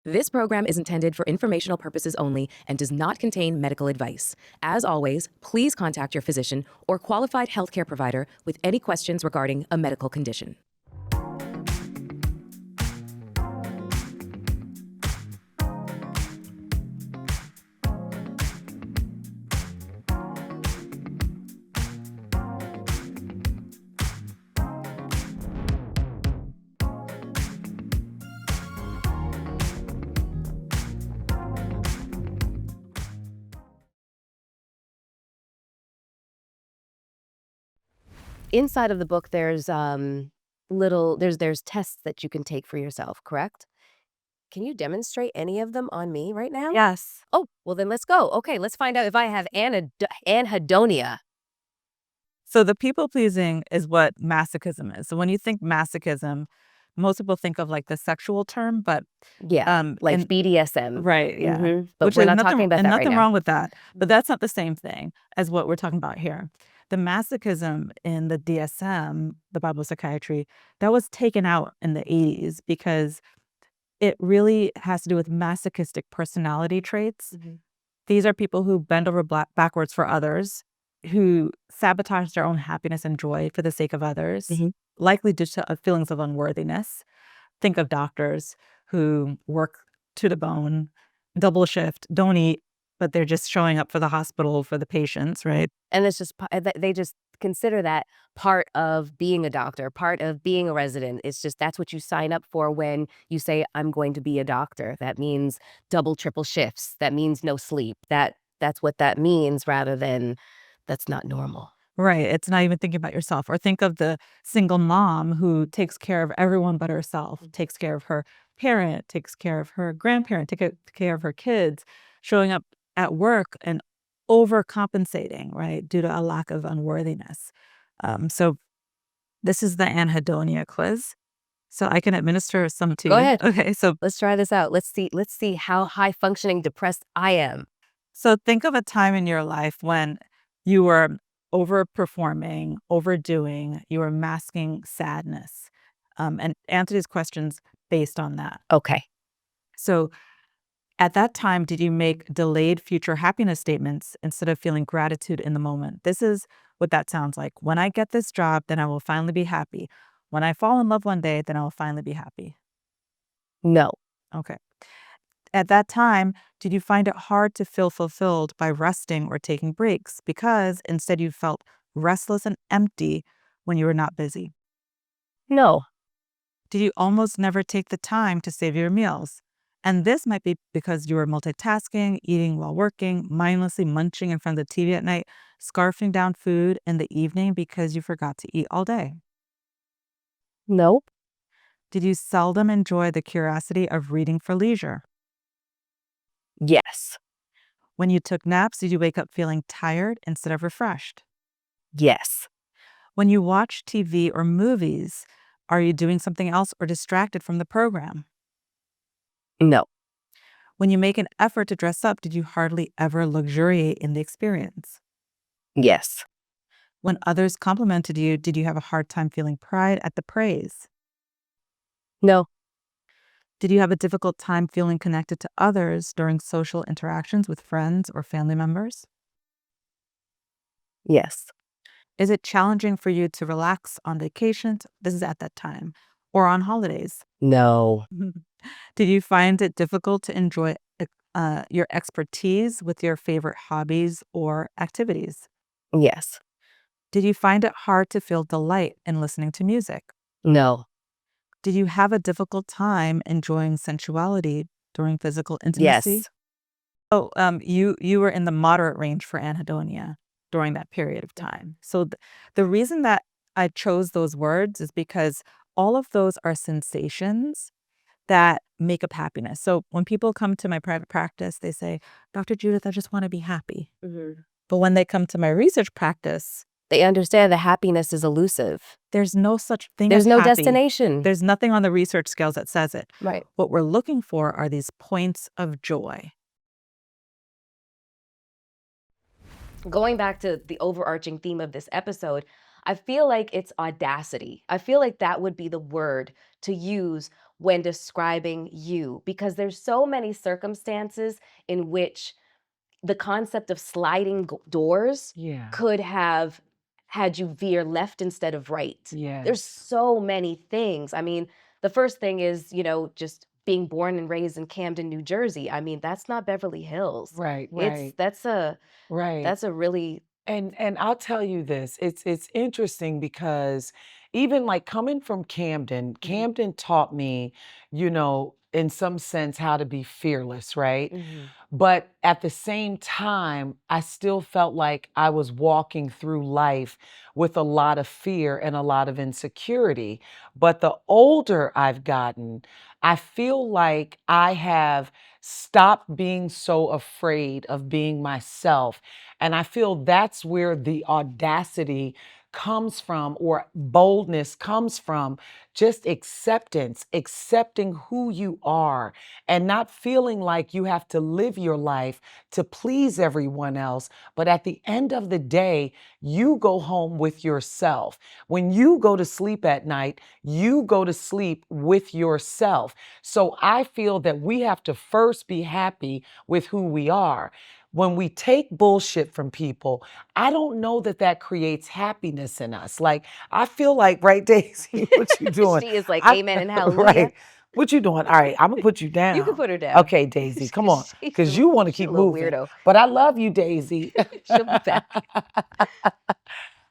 This program is intended for informational purposes only and does not contain medical advice. As always, please contact your physician or qualified healthcare provider with any questions regarding a medical condition. Inside of the book, there's there's tests that you can take for yourself, correct? Can you demonstrate any of them on me right now? Yes. Oh, well then let's go. Okay, let's find out if I have anhedonia. So the people pleasing is what masochism is. So when you think masochism, most people think of like the sexual term, but Yeah, like and BDSM. right, yeah. But Which we're is not talking about that right nothing now. wrong with that. But that's not the same thing as what we're talking about here. The masochism in the DSM, the Bible psychiatry, that was taken out in the 80s because it really has to do with masochistic personality traits. These are people who bend over backwards for others, who sabotage their own happiness and joy for the sake of others, Mhm. likely due to feelings of unworthiness. Think of doctors who work to the bone, double shift, don't eat, but they're just showing up for the hospital for the patients, right? And it's just they just consider that part of being a doctor, part of being a resident. It's just that's what you sign up for when you say I'm going to be a doctor. That means double, triple shifts. That means no sleep. That's what that means rather than that's not normal. Right. It's not even thinking about yourself. Or think of the single mom who takes care of everyone but herself, takes care of her parent, takes care of her grandparent, take care of her kids, showing up at work and overcompensating, right, due to a lack of unworthiness. So this is the anhedonia quiz. So I can administer some to Go you. ahead. Okay. Let's try this out. Let's see how high functioning depressed I am. So think of a time in your life when you were overperforming, overdoing, you were masking sadness, and answer these questions based on that. Okay. So at that time, did you make delayed future happiness statements instead of feeling gratitude in the moment? This is what that sounds like. When I get this job, then I will finally be happy. When I fall in love one day, then I will finally be happy. No. Okay. At that time, did you find it hard to feel fulfilled by resting or taking breaks because instead you felt restless and empty when you were not busy? No. Did you almost never take the time to save your meals? And this might be because you were multitasking, eating while working, mindlessly munching in front of the TV at night, scarfing down food in the evening because you forgot to eat all day. Nope. Did you seldom enjoy the curiosity of reading for leisure? Yes. When you took naps, did you wake up feeling tired instead of refreshed? Yes. When you watch TV or movies, are you doing something else or distracted from the program? No. When you make an effort to dress up, did you hardly ever luxuriate in the experience? Yes. When others complimented you, did you have a hard time feeling pride at the praise? No. Did you have a difficult time feeling connected to others during social interactions with friends or family members? Yes. Is it challenging for you to relax on vacations? This is at that time, or on holidays? No. Did you find it difficult to enjoy your expertise with your favorite hobbies or activities? Yes. Did you find it hard to feel delight in listening to music? No. Did you have a difficult time enjoying sensuality during physical intimacy? Yes. Oh, you were in the moderate range for anhedonia during that period of time. So the reason that I chose those words is because all of those are sensations that make up happiness. So when people come to my private practice, they say, Dr. Judith, I just want to be happy. Mhm. But when they come to my research practice, They understand that happiness is elusive. there's no such thing as There's no happy. destination. There's nothing on the research scales that says it. Right. What we're looking for are these points of joy. Going back to the overarching theme of this episode, I feel like it's audacity. I feel like that would be the word to use when describing you, because there's so many circumstances in which the concept of sliding doors Yeah. could have had you veer left instead of right. There's Yes. so many things. I mean, the first thing is, just being born and raised in Camden, New Jersey. I mean, that's not Beverly Hills. Right. It's Right. that's a Right. that's a really And I'll tell you this, it's interesting because even like coming from Camden, Camden taught me, in some sense how to be fearless, right? But at the same time, I still felt like I was walking through life with a lot of fear and a lot of insecurity. But the older I've gotten, I feel like I have stopped being so afraid of being myself. And I feel that's where the audacity comes from, or boldness comes from, just acceptance, accepting who you are and not feeling like you have to live your life to please everyone else. But at the end of the day, you go home with yourself. When you go to sleep at night, you go to sleep with yourself. So I feel that we have to first be happy with who we are. When we take bullshit from people, I don't know that that creates happiness in us. Like, I feel like, right, Daisy, what you doing? she is like I, amen and hallelujah. right. What you doing? All right, I'm gonna put you down. You can put her down. Okay, Daisy, come on, She's because you want to she's a keep little moving. weirdo. But I love you, Daisy. She'll be back.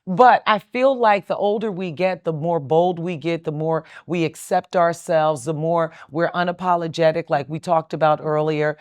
But I feel like the older we get, the more bold we get, the more we accept ourselves, the more we're unapologetic, like we talked about earlier,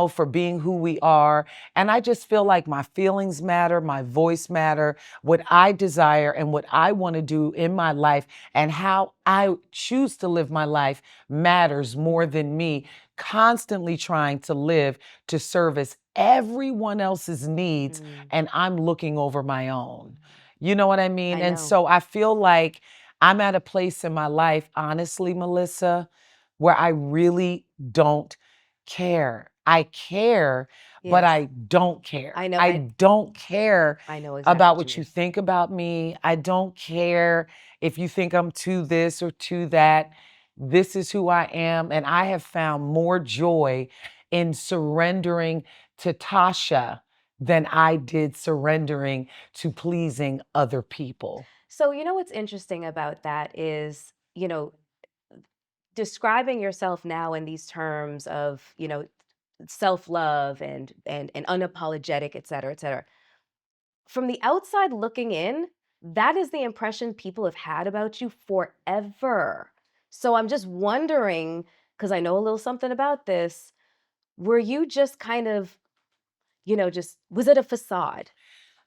for being who we are. And I just feel like my feelings matter, my voice matter, what I desire and what I want to do in my life and how I choose to live my life matters more than me constantly trying to live to service everyone else's needs and I'm looking over my own. You know what I mean? I And know. so I feel like I'm at a place in my life, honestly, Melyssa, where I really don't care. I care, but Yes. I don't care. I know. I don't care I know exactly about what what you you mean. think about me. I don't care if you think I'm to this or to that. This is who I am. And I have found more joy in surrendering to Tasha than I did surrendering to pleasing other people. So, what's interesting about that is, describing yourself now in these terms of, self-love and unapologetic, et cetera, et cetera. From the outside looking in, that is the impression people have had about you forever. So I'm just wondering, because I know a little something about this, were you just kind of, was it a facade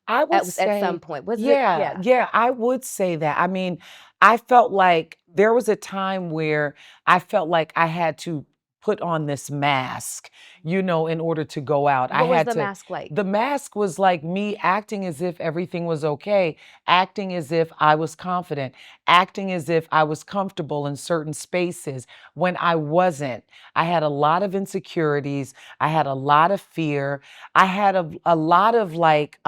I would at some say, point? Was it? yeah, Yeah. yeah, I would say that. I mean, I felt like there was a time where I felt like I had to put on this mask, in order to go out. I What was had the to, mask like? the mask was like me acting as if everything was okay, acting as if I was confident, acting as if I was comfortable in certain spaces when I wasn't. I had a lot of insecurities. I had a lot of fear. I had a lot of like,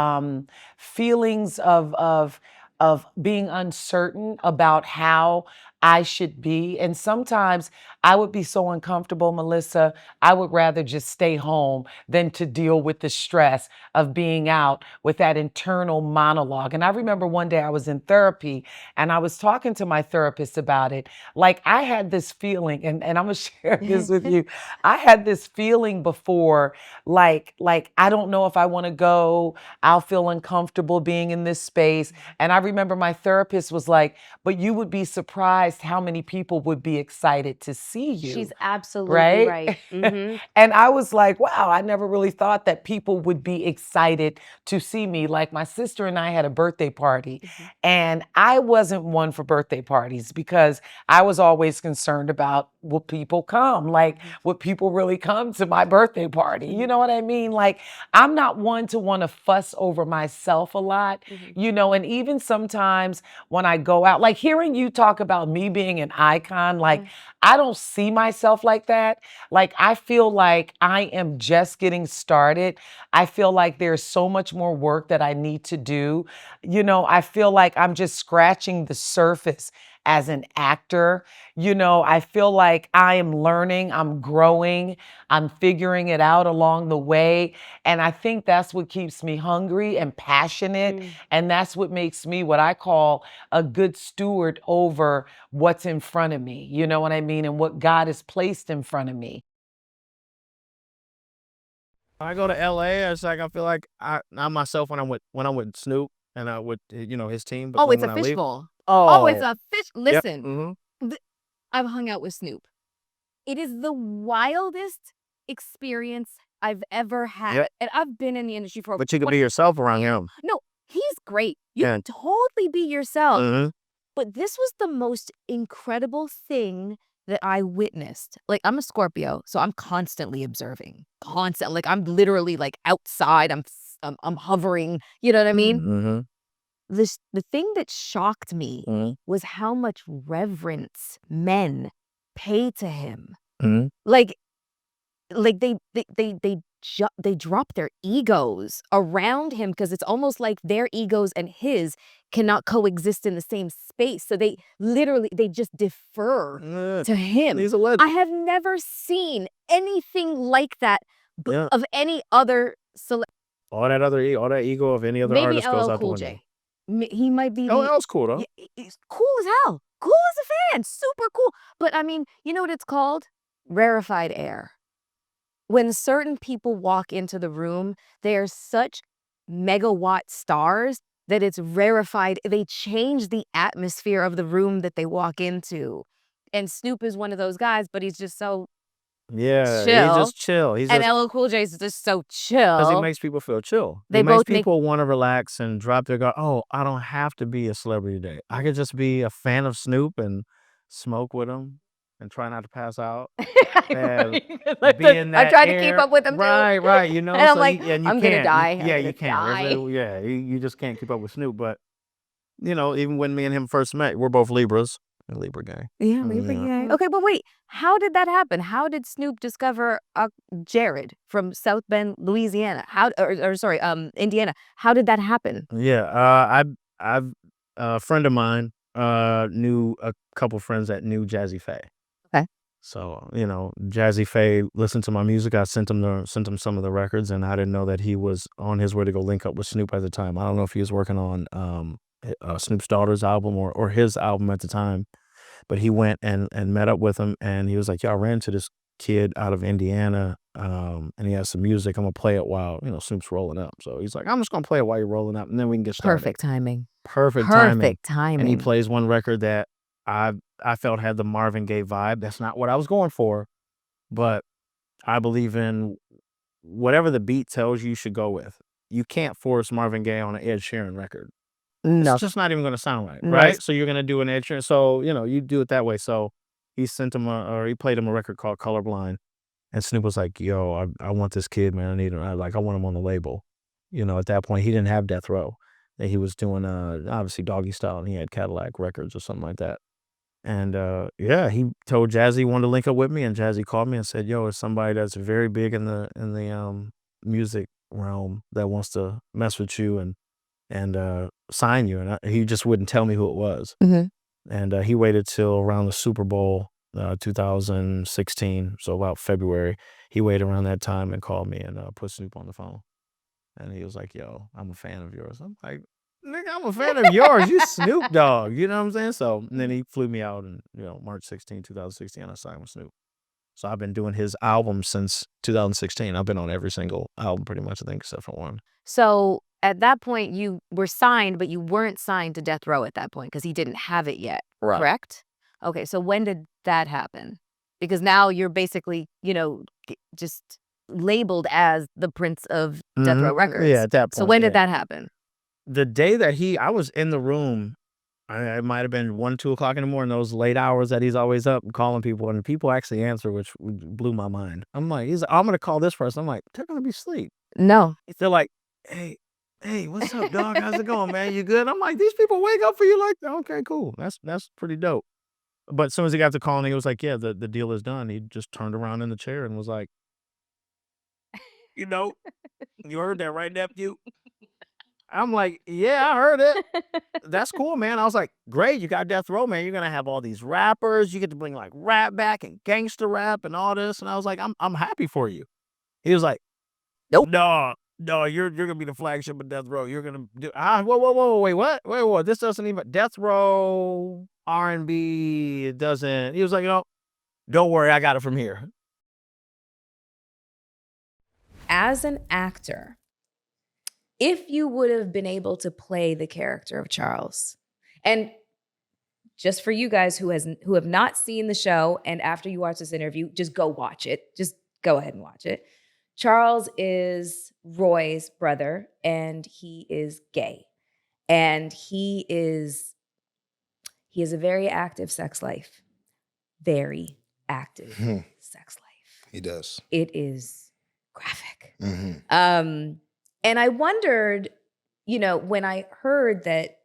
feelings of being uncertain about how I should be. And sometimes I would be so uncomfortable, Melyssa, I would rather just stay home than to deal with the stress of being out with that internal monologue. And I remember one day I was in therapy and I was talking to my therapist about it. Like I had this feeling, and I'm gonna share this with you. I had this feeling before, like I don't know if I want to go. I'll feel uncomfortable being in this space. And I remember my therapist was like, but you would be surprised how many people would be excited to see you. She's absolutely Right? right. Mm-hmm. And I was like, wow, I never really thought that people would be excited to see me. Like my sister and I had a birthday party, and I wasn't one for birthday parties because I was always concerned about will people come? Like, would people really come to my birthday party? You know what I mean? Like, I'm not one to want to fuss over myself a lot, and even sometimes when I go out, like hearing you talk about me being an icon, like I don't see myself like that. Like, I feel like I am just getting started. I feel like there's so much more work that I need to do. I feel like I'm just scratching the surface as an actor. I feel like I am learning, I'm growing, I'm figuring it out along the way. And I think that's what keeps me hungry and passionate. And that's what makes me what I call a good steward over what's in front of me. You know what I mean? And what God has placed in front of me. When I go to LA, it's like I feel like I'm myself when I'm with Snoop and with his team. But Oh, then it's a when I leave, fishbowl. Oh, it's oh, a fish. yep, Listen, I've hung out with Snoop. It is the wildest experience I've ever had. yep. And I've been in the industry for But you can 20 be yourself around him. No, he's great. You Yeah. can totally be yourself. Mm-hmm. But this was the most incredible thing that I witnessed. Like, I'm a Scorpio, so I'm constantly observing. Constant. Like, I'm literally like outside. I'm hovering. You know what I mean? Mm-hmm. The thing that shocked me Mm-hmm. was how much reverence men pay to him. Mm-hmm. Like they drop their egos around him because it's almost like their egos and his cannot coexist in the same space. So they just defer Yeah. to him. He's a legend. I have never seen anything like that Yeah. of any other All that ego of any other maybe artist goes LL out the Cool window. J. He might be the LL's cool though. he's cool as hell. Cool as a fan. Super cool. But I mean, you know what it's called? Rarefied air. When certain people walk into the room, they are such megawatt stars that it's rarefied. They change the atmosphere of the room that they walk into. And Snoop is one of those guys, but he's just so Yeah, he's chill. just chill. He's And just LL Cool J is just so because he chill. makes people feel chill. They He makes both make people want to relax and drop their guard. Oh, I don't have to be a celebrity today. I could just be a fan of Snoop and smoke with him and try not to pass out. And be in I that tried to keep air. up with him too. Right, And I'm so like, you I'm gonna can't. die. Yeah, I'm you gonna can't. die. Yeah, you just can't keep up with Snoop. But even when me and him first met, we're both Libras. A Libra gang. Yeah, Libra Yeah. gang. Okay, but wait, how did that happen? How did Snoop discover Jared from South Bend, Louisiana? Indiana? How did that happen? Yeah, I've a friend of mine knew a couple friends that knew Jazzy Faye. Okay. So Jazzy Faye listened to my music. I sent him some of the records, and I didn't know that he was on his way to go link up with Snoop at the time. I don't know if he was working on Snoop's daughter's album or his album at the time, but he went and met up with him, and he was like, "Yo, I ran into this kid out of Indiana, and he has some music. I'm gonna play it while Snoop's rolling up." So he's like, "I'm just gonna play it while you're rolling up, and then we can get started." Perfect timing. Perfect timing. Perfect And he timing. plays one record that I felt had the Marvin Gaye vibe. That's not what I was going for, but I believe in whatever the beat tells you should go with. You can't force Marvin Gaye on an Ed Sheeran record. No. It's just not even going to sound right, No. right? So you're going to do an Ed Sheeran. So, you do it that way. So he he played him a record called Colorblind. And Snoop was like, "Yo, I want this kid, man. I need him. I want him on the label." At that point, he didn't have Death Row. That he was doing, obviously, Doggy Style, and he had Cadillac Records or something like that. And he told Jazzy he wanted to link up with me, and Jazzy called me and said, "Yo, it's somebody that's very big in the music realm that wants to mess with you and sign you." And he just wouldn't tell me who it was. Mhm. And he waited till around the Super Bowl 2016, so about February. He waited around that time and called me and put Snoop on the phone. And he was like, "Yo, I'm a fan of yours." I'm like, "Nigga, I'm a fan of yours. You Snoop Dogg." You know what I'm saying? So and then he flew me out in March 16, 2016. I signed with Snoop. So I've been doing his album since 2016. I've been on every single album pretty much, I think, except for one. So at that point, you were signed, but you weren't signed to Death Row at that point because he didn't have it yet, Right. correct? Okay, so when did that happen? Because now you're basically, just labeled as the Prince of Death Row Records. Yeah, at that point. So when yeah. did that happen? The day that I was in the room, it might have been 1, 2 o'clock in the morning, those late hours that he's always up calling people, and people actually answer, which blew my mind. I'm like, he's like, "I'm going to call this person." I'm like, "They're going to be asleep." No. They're like, Hey, what's up, dog? How's it going, man? You good?" I'm like, "These people wake up for you like that? Okay, cool. That's pretty dope." But as soon as he got to calling, he was like, "Yeah, the deal is done." He just turned around in the chair and was like, "You heard that right, nephew? I'm like, yeah, I heard it. That's cool, man. I was like, great, you got Death Row, man. You're gonna have all these rappers. You get to bring like rap back and gangster rap and all this. And I was like, I'm happy for you. He was like, Nope. no, you're gonna be the flagship of Death Row. You're gonna do whoa, wait, what? Wait, this doesn't even Death Row R&B. It doesn't. He was like, don't worry, I got it from here. As an actor, if you would have been able to play the character of Charles, and just for you guys who have not seen the show, and after you watch this interview, just go watch it. Just go ahead and watch it. Charles is Roy's brother, and he is gay. And he has a very active sex life. Very active sex life. He does. It is graphic. Mm-hmm. And I wondered, when I heard that,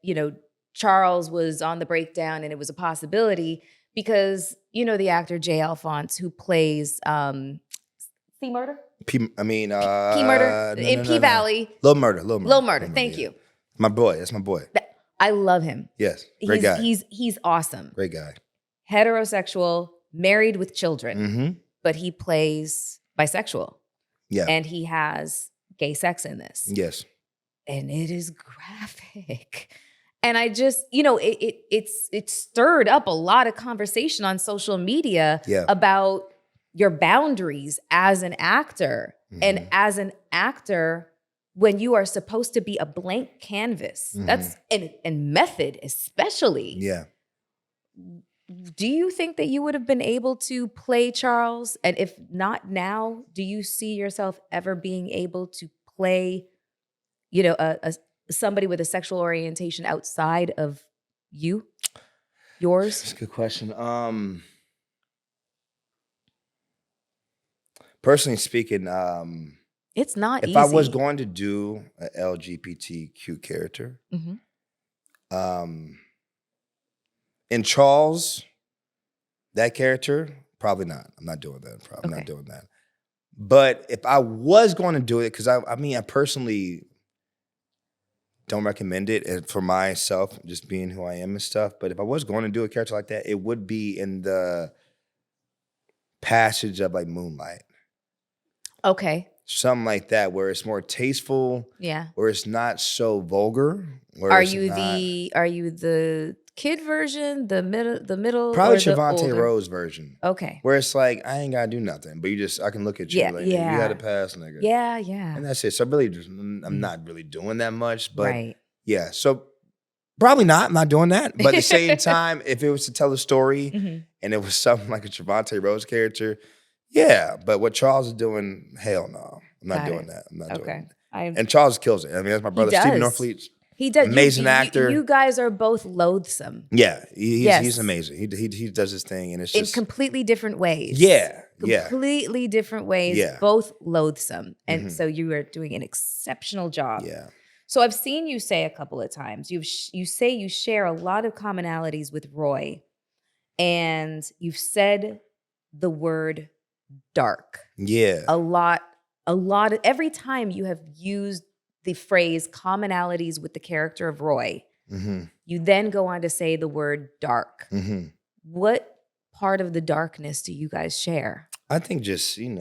Charles was on the breakdown and it was a possibility because, the actor Jay Alphonse who plays C Murder? P Murder in P Valley. Low Murder. Low Murder. Thank you. My boy. That's my boy. I love him. Yes. Great guy. He's awesome. Great guy. Heterosexual, married with children, Mm-hmm. but he plays bisexual. Yeah. And he has gay sex in this. Yes. And it is graphic. And I just, it stirred up a lot of conversation on social media about your boundaries as an actor. Mm-hmm. And as an actor, when you are supposed to be a blank canvas, that's and method especially. Yeah. Do you think that you would have been able to play Charles? And if not now, do you see yourself ever being able to play, somebody with a sexual orientation outside of yours? That's a good question. Personally speaking, It's not easy. if I was going to do an LGBTQ character, in Charles, that character, probably not. I'm not doing that. I'm not doing that. But if I was going to do it, because I personally don't recommend it for myself, just being who I am and stuff. But if I was going to do a character like that, it would be in the passage of like Moonlight. Okay. Something like that, where it's more tasteful. Yeah. Where it's not so vulgar. Are you the kid version, the middle? Probably or the Trevante older? Rose version. Okay. Where it's like, I ain't gotta do nothing, but I can look at you like, you had a pass, nigga. Yeah. And that's it. So really, I'm not really doing that much, but Right. yeah. So probably not. I'm not doing that. But at the same time, if it was to tell a story and it was something like a Trevante Rose character, yeah. But what Charles is doing, hell no. I'm not doing that. I'm not doing that. And Charles kills it. I mean, that's my brother, Stephen Norfleet. He does. Amazing actor. You guys are both loathsome. Yeah. He's amazing. He does his thing, and it's just in completely different ways. Yeah. Completely different ways. Yeah. Both loathsome. And so you are doing an exceptional job. Yeah. So I've seen you say a couple of times, you say you share a lot of commonalities with Roy, and you've said the word dark. Yeah. A lot of, every time you have used the phrase commonalities with the character of Roy, you then go on to say the word dark. What part of the darkness do you guys share? I think and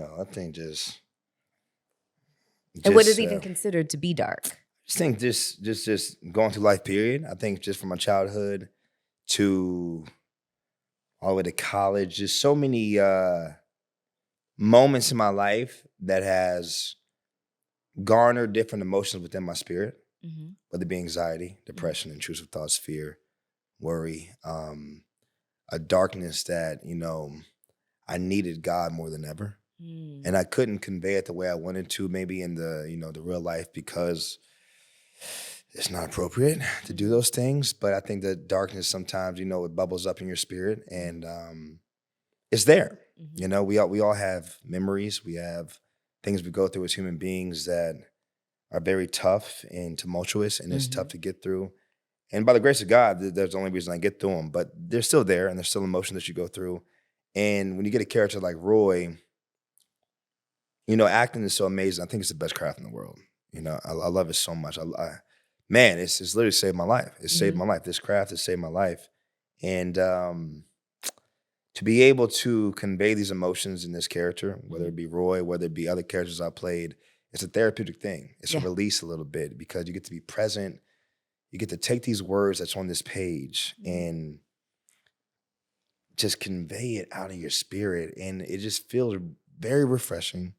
what is even considered to be dark? I think just going through life, period. I think just from my childhood to all the way to college, just so many moments in my life that has garnered different emotions within my spirit, whether it be anxiety, depression, intrusive thoughts, fear, worry, a darkness that, I needed God more than ever. And I couldn't convey it the way I wanted to, maybe in the, the real life, because it's not appropriate to do those things. But I think that darkness sometimes, it bubbles up in your spirit, and it's there. We all have memories. We have things we go through as human beings that are very tough and tumultuous, and it's tough to get through. And by the grace of God, there's the only reason I get through them. But they're still there, and there's still emotion that you go through. And when you get a character like Roy, acting is so amazing. I think it's the best craft in the world. I love it so much. man, it's literally saved my life. It saved Mhm. my life. This craft has saved my life. And to be able to convey these emotions in this character, whether it be Roy, whether it be other characters I played, it's a therapeutic thing. It's a Yeah. release a little bit because you get to be present. You get to take these words that's on this page and just convey it out of your spirit. And it just feels very refreshing,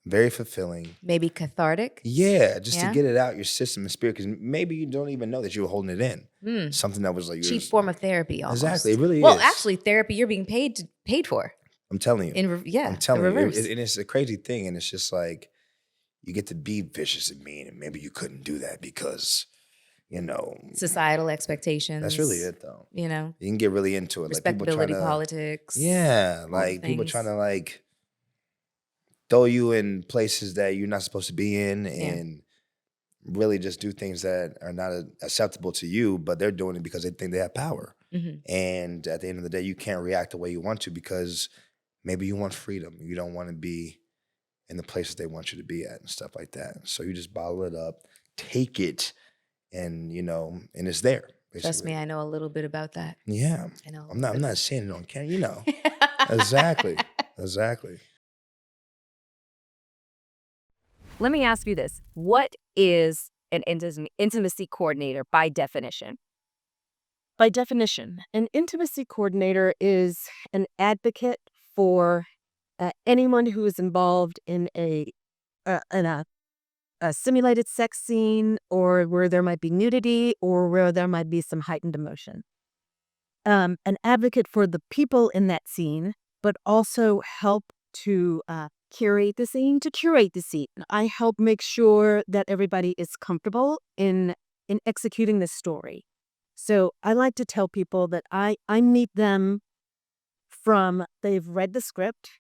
very fulfilling. Maybe cathartic. Yeah, just to Yeah. get it out your system and spirit, because maybe you don't even know that you were holding it in. Mm. Something that was like Cheap yours. form of therapy almost. Exactly, it really Well, is. actually, therapy you're being paid for. I'm telling you. I'm telling in you. reverse. And it's a crazy thing. And it's just like, you get to be vicious and mean, and maybe you couldn't do that because, Societal expectations. that's really it, though. You know, You can get really into it. Like people trying respectability to, politics. yeah, all like the people things. trying to like throw you in places that you're not supposed to be in, and really just do things that are not acceptable to you, but they're doing it because they think they have power. Mhm. And at the end of the day, you can't react the way you want to because maybe you want freedom. You don't want to be in the places they want you to be at and stuff like that. So you just bottle it up, take it, and and it's there. Basically. Trust me, I know a little bit about that. Yeah. I know. I'm not saying it on camera, Exactly. Exactly. Let me ask you this. What is an intimacy coordinator by definition? By definition, an intimacy coordinator is an advocate for anyone who is involved in a simulated sex scene, or where there might be nudity, or where there might be some heightened emotion. An advocate for the people in that scene, but also help to curate the scene. I help make sure that everybody is comfortable in executing this story. So I like to tell people that I meet them from they've read the script,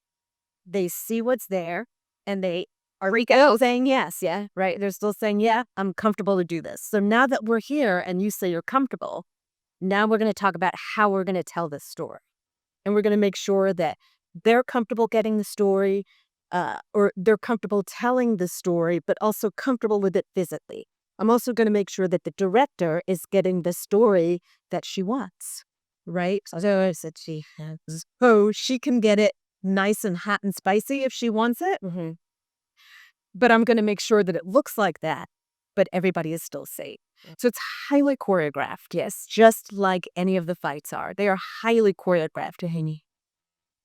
they see what's there, and they are saying yes, yeah, right? They're still saying, yeah, I'm comfortable to do this. So now that we're here and you say you're comfortable, now we're going to talk about how we're going to tell this story. And we're going to make sure that they're comfortable getting the story, or they're comfortable telling the story, but also comfortable with it physically. I'm also going to make sure that the director is getting the story that she wants, right? So I said she has, she can get it nice and hot and spicy if she wants it. Mm-hmm. But I'm going to make sure that it looks like that, but everybody is still safe. So it's highly choreographed, yes, just like any of the fights are. They are highly choreographed, Haney.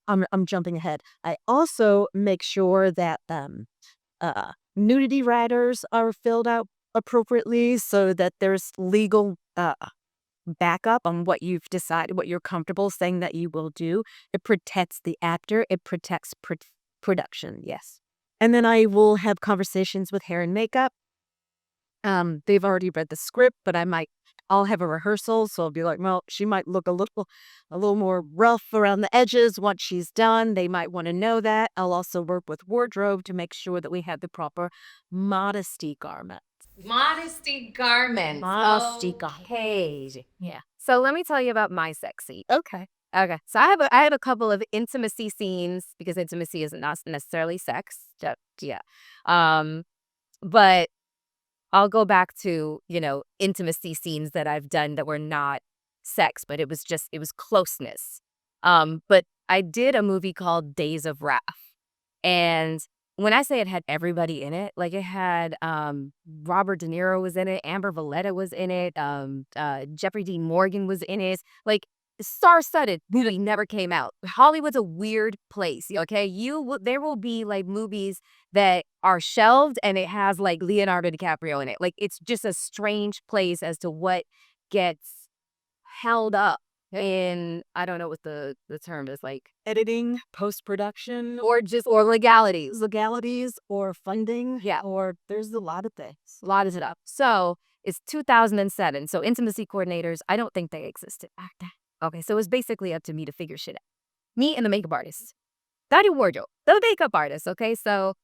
I'm jumping ahead. I also make sure that nudity riders are filled out appropriately so that there's legal backup on what you've decided, what you're comfortable saying that you will do. It protects the actor. It protects production, yes. And then I will have conversations with hair and makeup. They've already read the script, but I'll have a rehearsal, so I'll be like, well, she might look a little more rough around the edges once she's done. They might want to know that. I'll also work with wardrobe to make sure that we have the proper modesty garment. Modesty garments. Okay. Yeah. So let me tell you about my sex scene. Okay. Okay. So I have a couple of intimacy scenes because intimacy isn't necessarily sex. Yeah. But I'll go back to, intimacy scenes that I've done that were not sex, but it was closeness. But I did a movie called Days of Wrath. And when I say it had everybody in it, like it had Robert De Niro was in it, Amber Valletta was in it, Jeffrey Dean Morgan was in it. Like star-studded, movie never came out. Hollywood's a weird place, okay? There will be like movies that are shelved and it has like Leonardo DiCaprio in it. Like it's just a strange place as to what gets held up in, I don't know what the term is, like Editing, post-production, or legalities. legalities, or funding. Yeah. Or there's a lot of things. A lot is it up. So it's 2007. So intimacy coordinators, I don't think they existed back then. Okay, so it's basically up to me to figure shit out. Me and the makeup artist. Daddy wardrobe, the makeup artist. Okay, so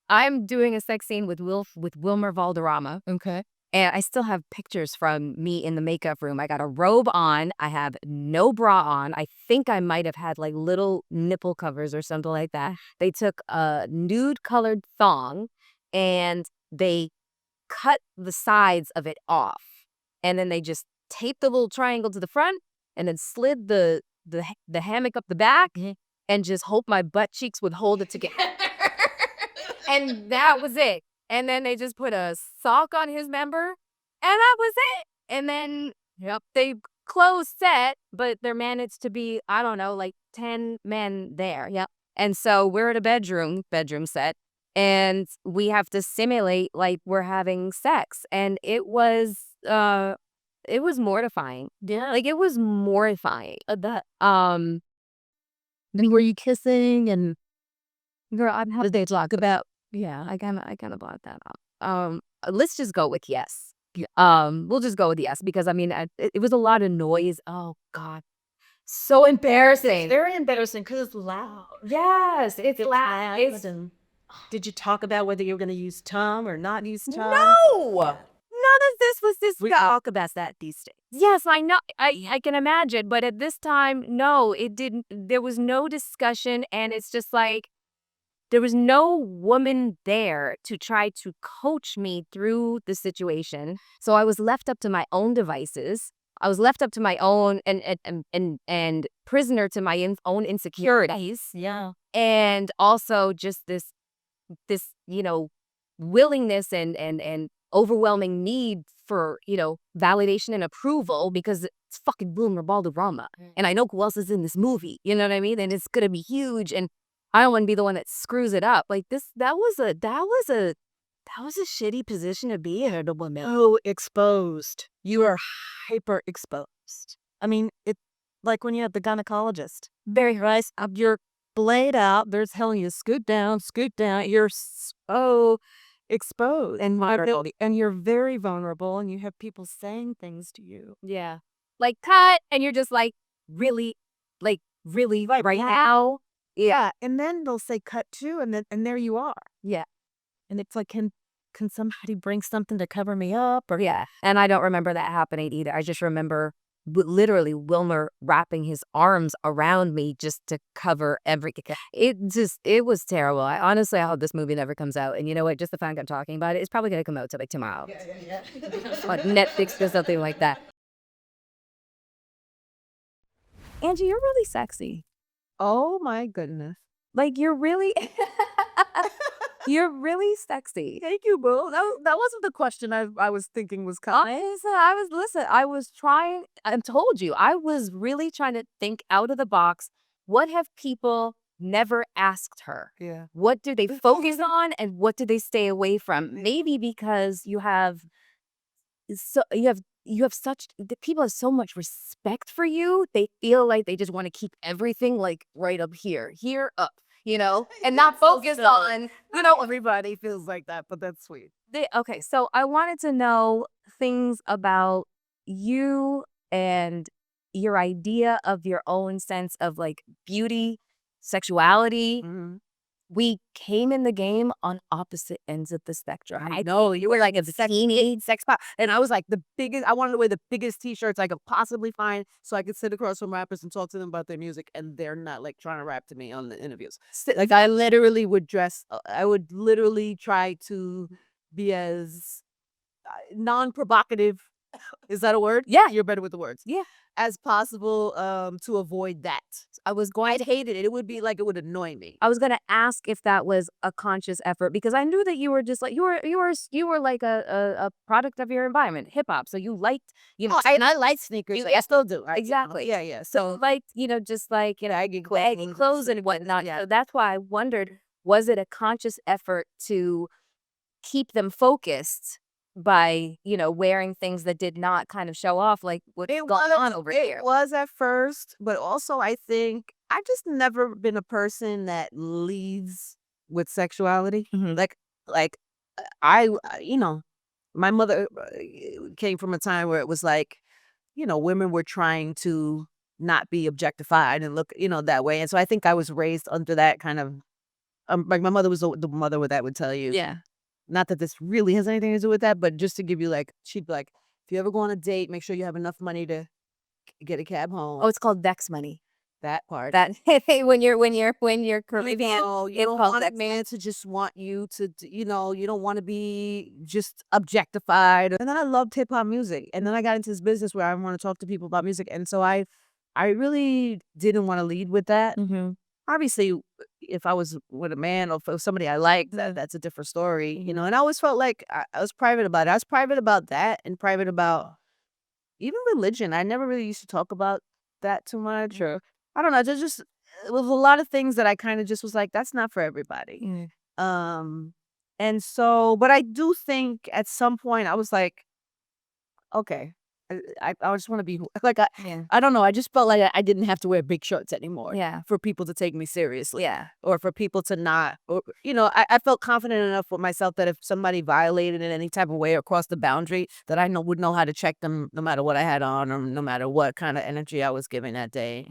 I'm doing a sex scene with Wilmer Valderrama. Okay. And I still have pictures from me in the makeup room. I got a robe on. I have no bra on. I think I might have had like little nipple covers or something like that. They took a nude colored thong and they cut the sides of it off. And then they just taped the little triangle to the front and then slid the hammock up the back and just hope my butt cheeks would hold it together. And that was it. And then they just put a sock on his member and that was it. And then, they closed set, but there managed to be, I don't know, like 10 men there. Yep. And so we're at a bedroom set, and we have to simulate like we're having sex. And it was mortifying. Yeah. Like it was mortifying. Were you kissing and girl, how did they talk about? Yeah, I kind of brought that up. Let's just go with yes. We'll just go with yes because I mean it was a lot of noise. Oh God, so embarrassing. Very embarrassing because it's loud. Yes, it's loud. Did you talk about whether you were going to use tongue or not use tongue? No, none of this was discussed. We talk about that these days. Yes, I know. I can imagine, but at this time, no, it didn't. There was no discussion, and it's just like. There was no woman there to try to coach me through the situation. So I was left up to my own devices. I was left up to my own and prisoner to my own insecurities. Yeah. And also just this willingness and overwhelming need for, validation and approval because it's fucking Wilmer Balderrama. And I know who else is in this movie. You know what I mean? And it's going to be huge. And I don't want to be the one that screws it up. Like that was a shitty position to be in, a woman. Oh, exposed. You are hyper exposed. I mean, it's like when you have the gynecologist. Very right. You're blade out. They're telling you scoot down. You're so exposed and vulnerable, and you're very vulnerable. And you have people saying things to you. Yeah, like cut, and you're just like really right now. Yeah, and then they'll say cut too, and there you are. Yeah, and it's like, can somebody bring something to cover me up? Or yeah, and I don't remember that happening either. I just remember literally Wilmer wrapping his arms around me just to cover everything. It was terrible. I hope this movie never comes out. And you know what? Just the fact I'm talking about it, it's probably gonna come out like tomorrow. Yeah. On Netflix or something like that. Angie, you're really sexy. Oh my goodness. Like you're really sexy. Thank you, boo. That wasn't the question I was thinking was coming. I told you, I was really trying to think out of the box. What have people never asked her? Yeah. What do they focus on and what do they stay away from? Maybe because you have people have so much respect for you. They feel like they just want to keep everything like right up here up, and not focus on, Everybody feels like that, but that's sweet. Okay, so I wanted to know things about you and your idea of your own sense of like beauty, sexuality. Mm-hmm. We came in the game on opposite ends of the spectrum. I know, you were like a teenage sex pop, and I was like I wanted to wear the biggest t-shirts I could possibly find so I could sit across from rappers and talk to them about their music, and they're not like trying to rap to me on the interviews. Like I literally would I would literally try to be as non-provocative, is that a word? Yeah. You're better with the words. Yeah. As possible to avoid that. I'd hate it. It would be like, it would annoy me. I was going to ask if that was a conscious effort because I knew that you were just like, you were like a product of your environment, hip hop. So you liked, and I like sneakers. I still do. Exactly. Yeah. So like, just like, baggy clothes and whatnot. Yeah. So that's why I wondered, was it a conscious effort to keep them focused by, wearing things that did not kind of show off like what's going on over here? It was at first, but also I think I've just never been a person that leads with sexuality. Mm-hmm. Like I my mother came from a time where it was like, women were trying to not be objectified and look, that way. And so I think I was raised under that kind of, like my mother was the mother that would tell you. Yeah. Not that this really has anything to do with that, but just to give you she'd be like, if you ever go on a date, make sure you have enough money to get a cab home. Oh, it's called Vex money. That part. That when you're Caribbean, You it don't calls want a sex. man to just want you to, you don't want to be just objectified. And then I loved hip hop music. And then I got into this business where I want to talk to people about music. And so I really didn't want to lead with that. Obviously, if I was with a man or if it was somebody I liked, that's a different story, And I always felt like I was private about it. I was private about that and private about even religion. I never really used to talk about that too much, or I don't know. There's just it was a lot of things that I kind of just was like, that's not for everybody. And so, but I do think at some point I was like, okay, I just want to be like I don't know. I just felt like I didn't have to wear big shirts anymore. Yeah. For people to take me seriously. Yeah. Or for people to not, or I felt confident enough with myself that if somebody violated in any type of way or crossed the boundary, that I would know how to check them no matter what I had on or no matter what kind of energy I was giving that day.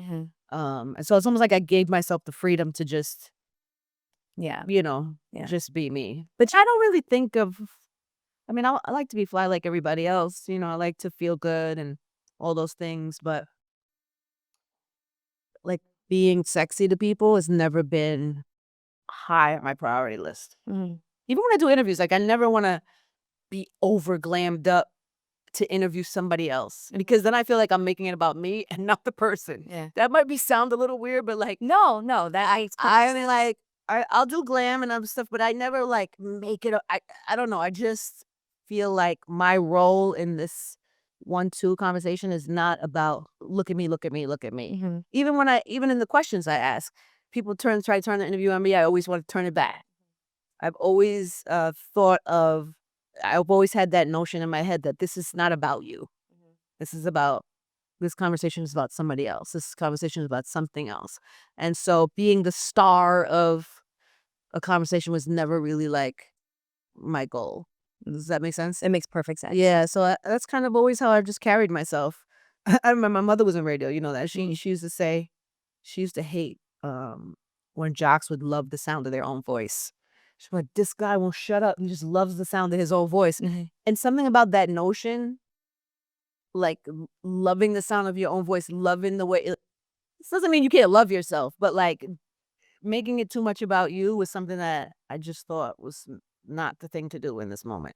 And so it's almost like I gave myself the freedom to just, Yeah. just be me. But I don't really think of. I mean, I like to be fly like everybody else. I like to feel good and all those things. But like being sexy to people has never been high on my priority list. Even when I do interviews, like I never want to be over glammed up to interview somebody else because then I feel like I'm making it about me and not the person. Yeah. That might sound a little weird, but like No, that I mean, like I'll do glam and other stuff, but I never like make it. I don't know. I just feel like my role in this 1-2 conversation is not about look at me, look at me, look at me. Even in the questions I ask, people try to turn the interview on me. I always want to turn it back. I've always I've always had that notion in my head that this is not about you. This conversation is about somebody else. This conversation is about something else. And so being the star of a conversation was never really like my goal. Does that make sense? It makes perfect sense. Yeah. So that's kind of always how I've just carried myself. I remember my mother was in radio. You know that she used to say, she used to hate when jocks would love the sound of their own voice. She's like, this guy won't shut up. He just loves the sound of his own voice. And something about that notion, like loving the sound of your own voice, loving the way this doesn't mean you can't love yourself, but like making it too much about you was something that I just thought was not the thing to do in this moment.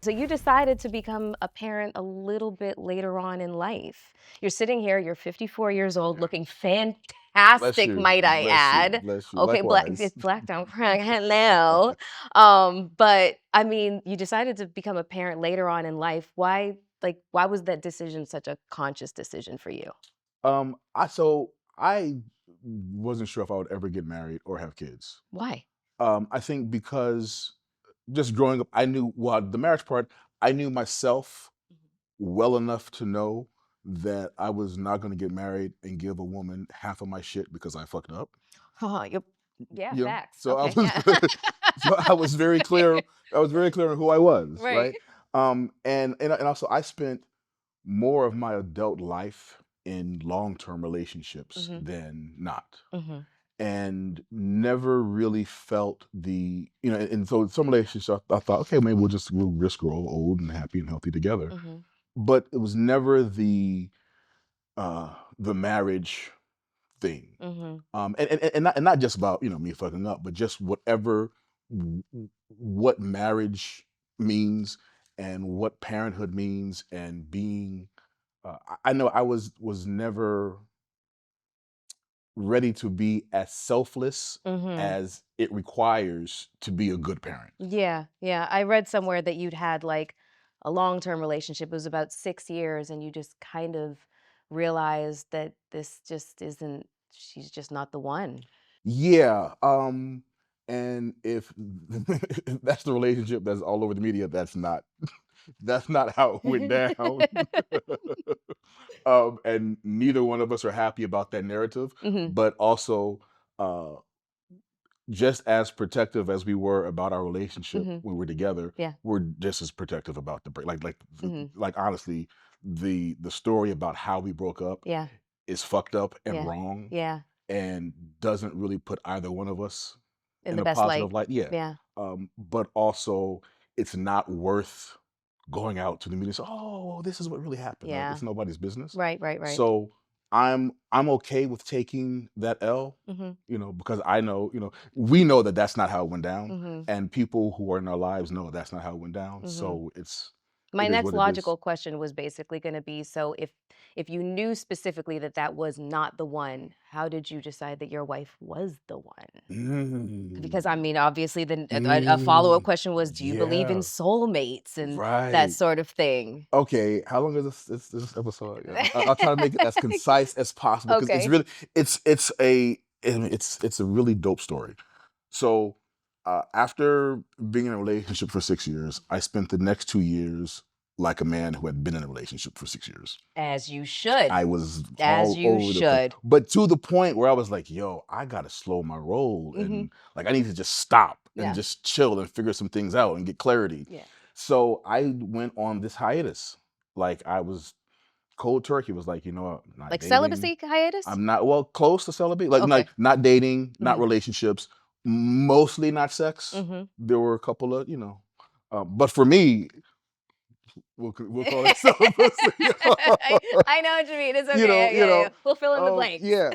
So you decided to become a parent a little bit later on in life. You're sitting here, you're 54 years old, looking fantastic, might I add. Bless you. Okay, Likewise. it's black, don't cry. Hello. But I mean, you decided to become a parent later on in life. Why was that decision such a conscious decision for you? I wasn't sure if I would ever get married or have kids. Why? I think because just growing up, I knew the marriage part, I knew myself well enough to know that I was not going to get married and give a woman half of my shit because I fucked up. Yeah, You know? facts. So Okay, so I was very clear. I was very clear on who I was, Right. right? And also I spent more of my adult life in long-term relationships than not. And never really felt and so in some relationships I thought, okay, maybe we'll just grow old and happy and healthy together. But it was never the marriage thing. And not just about, me fucking up, but just what marriage means and what parenthood means and being I know I was never ready to be as selfless as it requires to be a good parent. Yeah. I read somewhere that you'd had like a long-term relationship. It was about 6 years, and you just kind of realized that this just isn't. She's just not the one. Yeah. And if that's the relationship that's all over the media, that's not how it went down. And neither one of us are happy about that narrative, but also just as protective as we were about our relationship when we were together, Yeah. we're just as protective about the break. Like honestly, the story about how we broke up Yeah. is fucked up and Yeah. wrong Yeah. and doesn't really put either one of us In in the a best positive light. light. Yeah. Yeah. But also it's not worth going out to the media and say, oh, this is what really happened. Like, Yeah. it's nobody's business. Right. So I'm okay with taking that L, Mm-hmm. you know, because I know, you know, we know that that's not how it went down, Mm-hmm. and people who are in our lives know that's not how it went down. Mm-hmm. So My it is next what it is. logical question was basically going to be, so if you knew specifically that that was not the one, how did you decide that your wife was the one? Because I mean, obviously, then a follow-up question was, do you believe in Yeah. soulmates and that Right. sort of thing? Okay, how long is this episode? Yeah, I'll try to make it as concise as possible because it's Okay. really it's a really dope story. So after being in a relationship for 6 years, I spent the next 2 years like a man who had been in a relationship for 6 years. As you should. I was As all you over the place, should. but to the point where I was like, "Yo, I gotta slow my roll and like I need to just stop and Yeah. just chill and figure some things out and get clarity." Yeah. So I went on this hiatus. Like I was cold turkey. Was like, you know what? I'm not Like dating. celibacy hiatus? I'm not close to celibate. Like Okay. not dating, not Mhm. relationships, mostly not sex. Mhm. There were a couple of, you know, but for me, we'll call it celibacy. I know what you mean. It's okay. You know, Yeah. We'll fill in the blanks. yeah.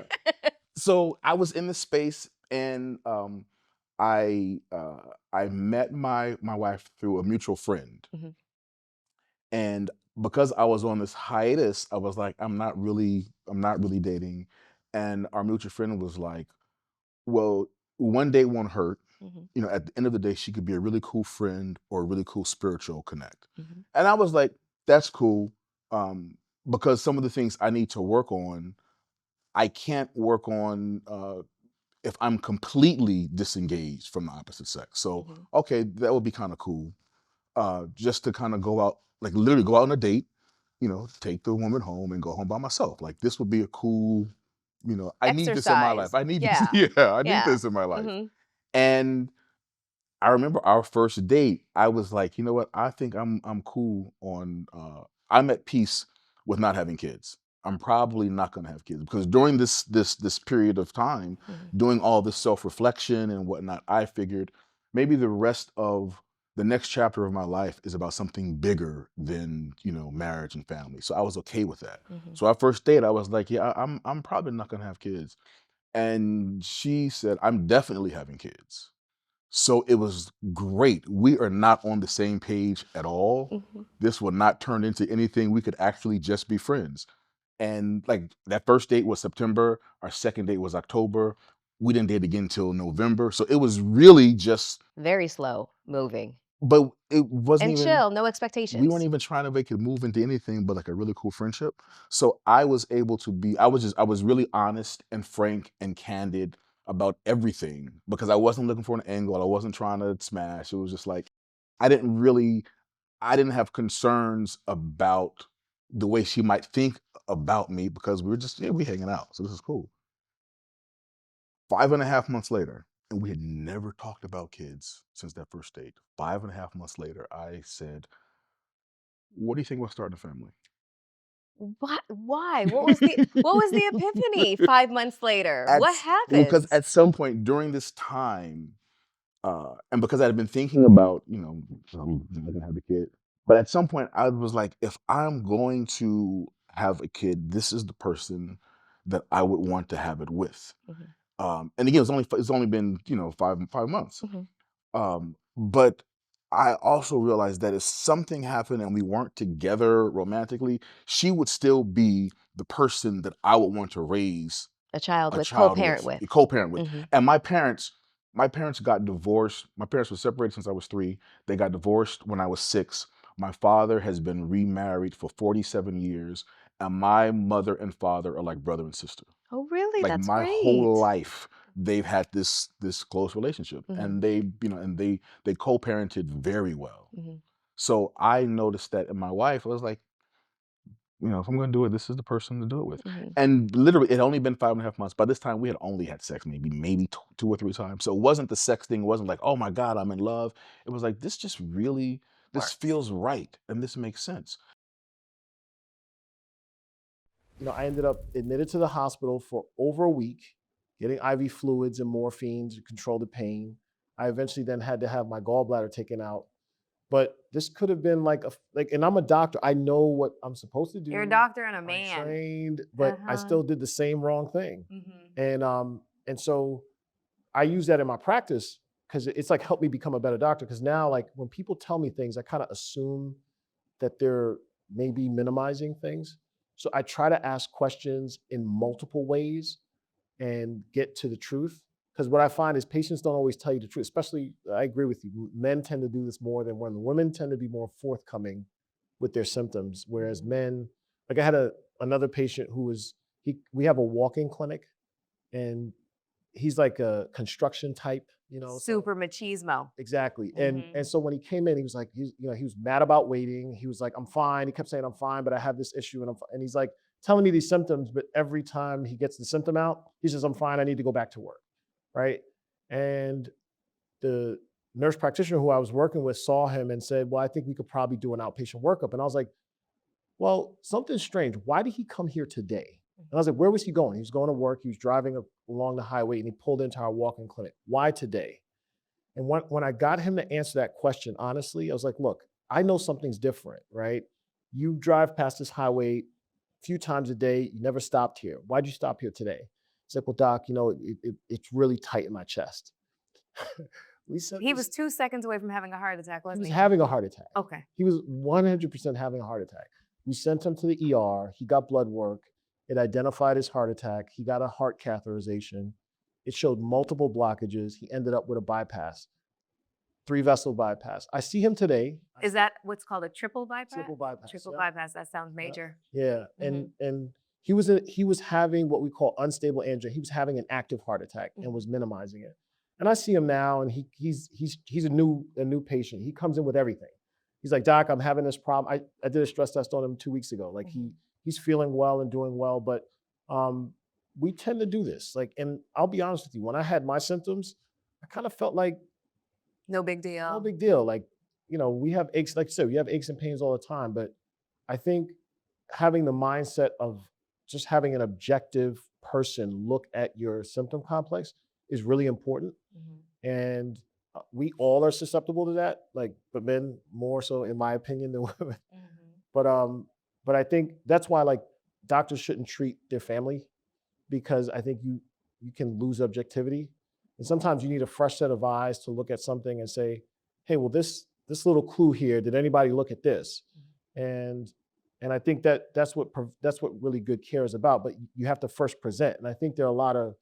So I was in this space, and I met my wife through a mutual friend, Mhm. and because I was on this hiatus, I was like, I'm not really dating, and our mutual friend was like, well, one day won't hurt. Mhm. You know, at the end of the day, she could be a really cool friend or a really cool spiritual connect. Mhm. And I was like, that's cool, because some of the things I need to work on, I can't work on if I'm completely disengaged from the opposite sex. So, Mhm. okay, that would be kind of cool. Just to kind of go out, like literally go out on a date, you know, take the woman home and go home by myself. Like this would be a cool, you know, I need this in my life. Exercise. I need this. Yeah. Yeah, I need Yeah. this in my life. Mhm. And I remember our first date, I was like, you know what? I think I'm cool on I'm at peace with not having kids. I'm probably not gonna have kids because during this period of time, Mhm. doing all this self-reflection and whatnot, I figured maybe the rest of the next chapter of my life is about something bigger than, you know, marriage and family. So I was okay with that. Mhm. So our first date, I was like, yeah, I'm probably not gonna have kids. And she said, I'm definitely having kids. So it was great. We are not on the same page at all. Mhm. This will not turn into anything. We could actually just be friends. And like that first date was September. Our second date was October. We didn't date again until November. So it was really just, Very slow moving. but it wasn't And even, chill, no we weren't expectations. even trying to make it move into anything but like a really cool friendship. So I was able to be, I was really honest and frank and candid about everything because I wasn't looking for an angle. I wasn't trying to smash. It was just like, I didn't have concerns about the way she might think about me because we were just, yeah, we hanging out. So this is cool. 5.5 months later, and we had never talked about kids since that first date. 5.5 months later, I said, what do you think about starting a family? What? Why? What was the epiphany 5 months later? What Because happened? at some point during this time, and because I had been thinking about, you know, I'm not gonna have a kid, but at some point I was like, if I'm going to have a kid, this is the person that I would want to have it with. Mhm. And again, it's only been, you know, 5 months. Mhm. But I also realized that if something happened and we weren't together romantically, she would still be the person that I would want to raise A child a with, child co-parent with, with. a co-parent with. Mhm. And my parents got divorced. My parents were separated since I was 3. They got divorced when I was 6. My father has been remarried for 47 years, and my mother and father are like brother and sister. Oh, really? Like That's my whole great. life, they've had this close relationship, Mhm. and they co-parented very well. Mhm. So I noticed that in my wife, I was like, you know, if I'm going to do it, this is the person to do it with. Mhm. And literally, it had only been 5.5 months. By this time, we had only had sex maybe 2 or 3 times. So it wasn't the sex thing. It wasn't like, oh my God, I'm in love. It was like, this Works. feels right. And this makes sense. You know, I ended up admitted to the hospital for over a week, getting IV fluids and morphine to control the pain. I eventually then had to have my gallbladder taken out. But this could have been like and I'm a doctor. I know what I'm supposed to do. You're a doctor and a I'm man. trained, but I Uh-huh. still did the same wrong thing. Mhm. And so I use that in my practice because it's like helped me become a better doctor. Because now, like when people tell me things, I kind of assume that they're maybe minimizing things. So I try to ask questions in multiple ways and get to the truth. Because what I find is patients don't always tell you the truth. Especially, I agree with you. Men tend to do this more than women. Women tend to be more forthcoming with their symptoms, whereas men, like I had another patient who was we have a walk-in clinic, and he's like a construction type, so Super machismo. exactly. And so when he came in, he was like, he was mad about waiting. He was like, I'm fine. He kept saying, I'm fine, but I have this issue, and he's like telling me these symptoms, but every time he gets the symptom out, he says, I'm fine. I need to go back to work, right? And the nurse practitioner who I was working with saw him and said, well, I think we could probably do an outpatient workup. And I was like, well, something's strange. Why did he come here today? And I was like, where was he going? He was going to work. He was driving along the highway, and he pulled into our walk-in clinic. Why today? And when I got him to answer that question honestly, I was like, look, I know something's different, right? You drive past this highway a few times a day. You never stopped here. Why'd you stop here today? He's like, well, doc, it's really tight in my chest. He was 2 seconds away from having a heart attack, He wasn't was he? having a heart attack. Okay. He was 100% having a heart attack. We sent him to the ER. He got blood work. It identified his heart attack. He got a heart catheterization. It showed multiple blockages. He ended up with a bypass, 3-vessel bypass. I see him today. Is that what's called a triple bypass? Triple bypass. Triple yeah. bypass. That sounds major. Yeah. And he was having what we call unstable angina. He was having an active heart attack and was minimizing it. And I see him now, and he's a new patient. He comes in with everything. He's like, doc, I'm having this problem. I did a stress test on him 2 weeks ago. Like he's feeling well and doing well, but we tend to do this. Like, and I'll be honest with you, when I had my symptoms, I kind of felt like No big deal. no big deal. Like, we have aches, like you said, you have aches and pains all the time. But I think having the mindset of just having an objective person look at your symptom complex is really important. And we all are susceptible to that, but men more so, in my opinion, than women. But I think that's why doctors shouldn't treat their family, because I think you can lose objectivity. And sometimes you need a fresh set of eyes to look at something and say, hey, well, this little clue here, did anybody look at this? And I think that's what really good care is about. But you have to first present. And I think there are a lot of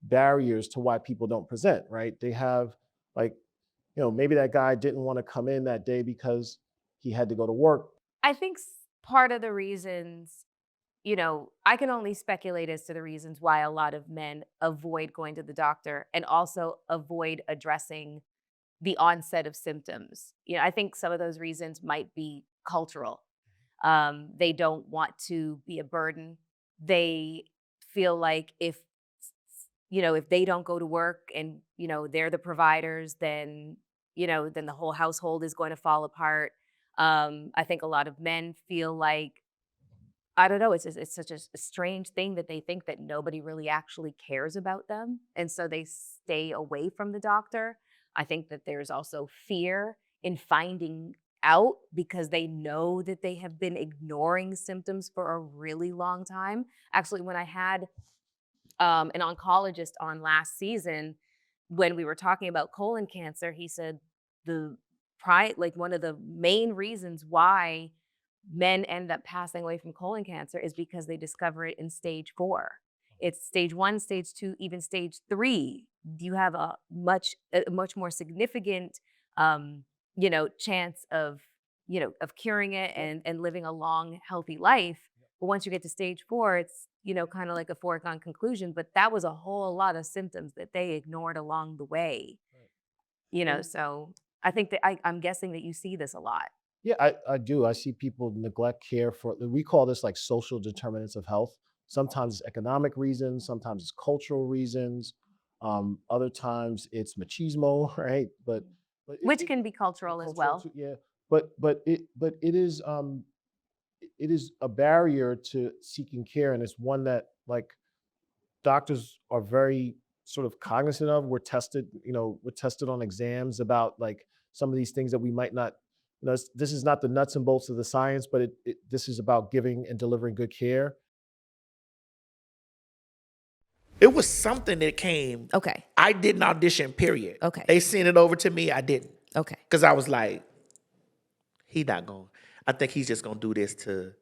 barriers to why people don't present, right? They have maybe that guy didn't want to come in that day because he had to go to work. I think part of the reasons, I can only speculate as to the reasons why a lot of men avoid going to the doctor and also avoid addressing the onset of symptoms. I think some of those reasons might be cultural. They don't want to be a burden. They feel like if they don't go to work and, they're the providers, then the whole household is going to fall apart. I think a lot of men feel like, I don't know, it's such a strange thing that they think that nobody really actually cares about them. And so they stay away from the doctor. I think that there's also fear in finding out because they know that they have been ignoring symptoms for a really long time. Actually, when I had an oncologist on last season, when we were talking about colon cancer, he said one of the main reasons why men end up passing away from colon cancer is because they discover it in stage 4. It's stage 1, stage 2, even stage 3. You have a much more significant, chance of curing it and living a long, healthy life. But once you get to stage 4, it's kind of like a foregone conclusion. But that was a whole lot of symptoms that they ignored along the way. So I think that I'm guessing that you see this a lot. Yeah, I do. I see people neglect care we call this like social determinants of health. Sometimes it's economic reasons, sometimes it's cultural reasons. Other times it's machismo, right? But which can be cultural as well. Too, yeah, but it is a barrier to seeking care, and it's one that doctors are very sort of cognizant of. We're tested on exams about some of these things that we might not This is not the nuts and bolts of the science, but this is about giving and delivering good care. It was something that came. Okay. I didn't audition, period. Okay. They sent it over to me. I didn't. Okay. Because I was like, I think he's just going to do this to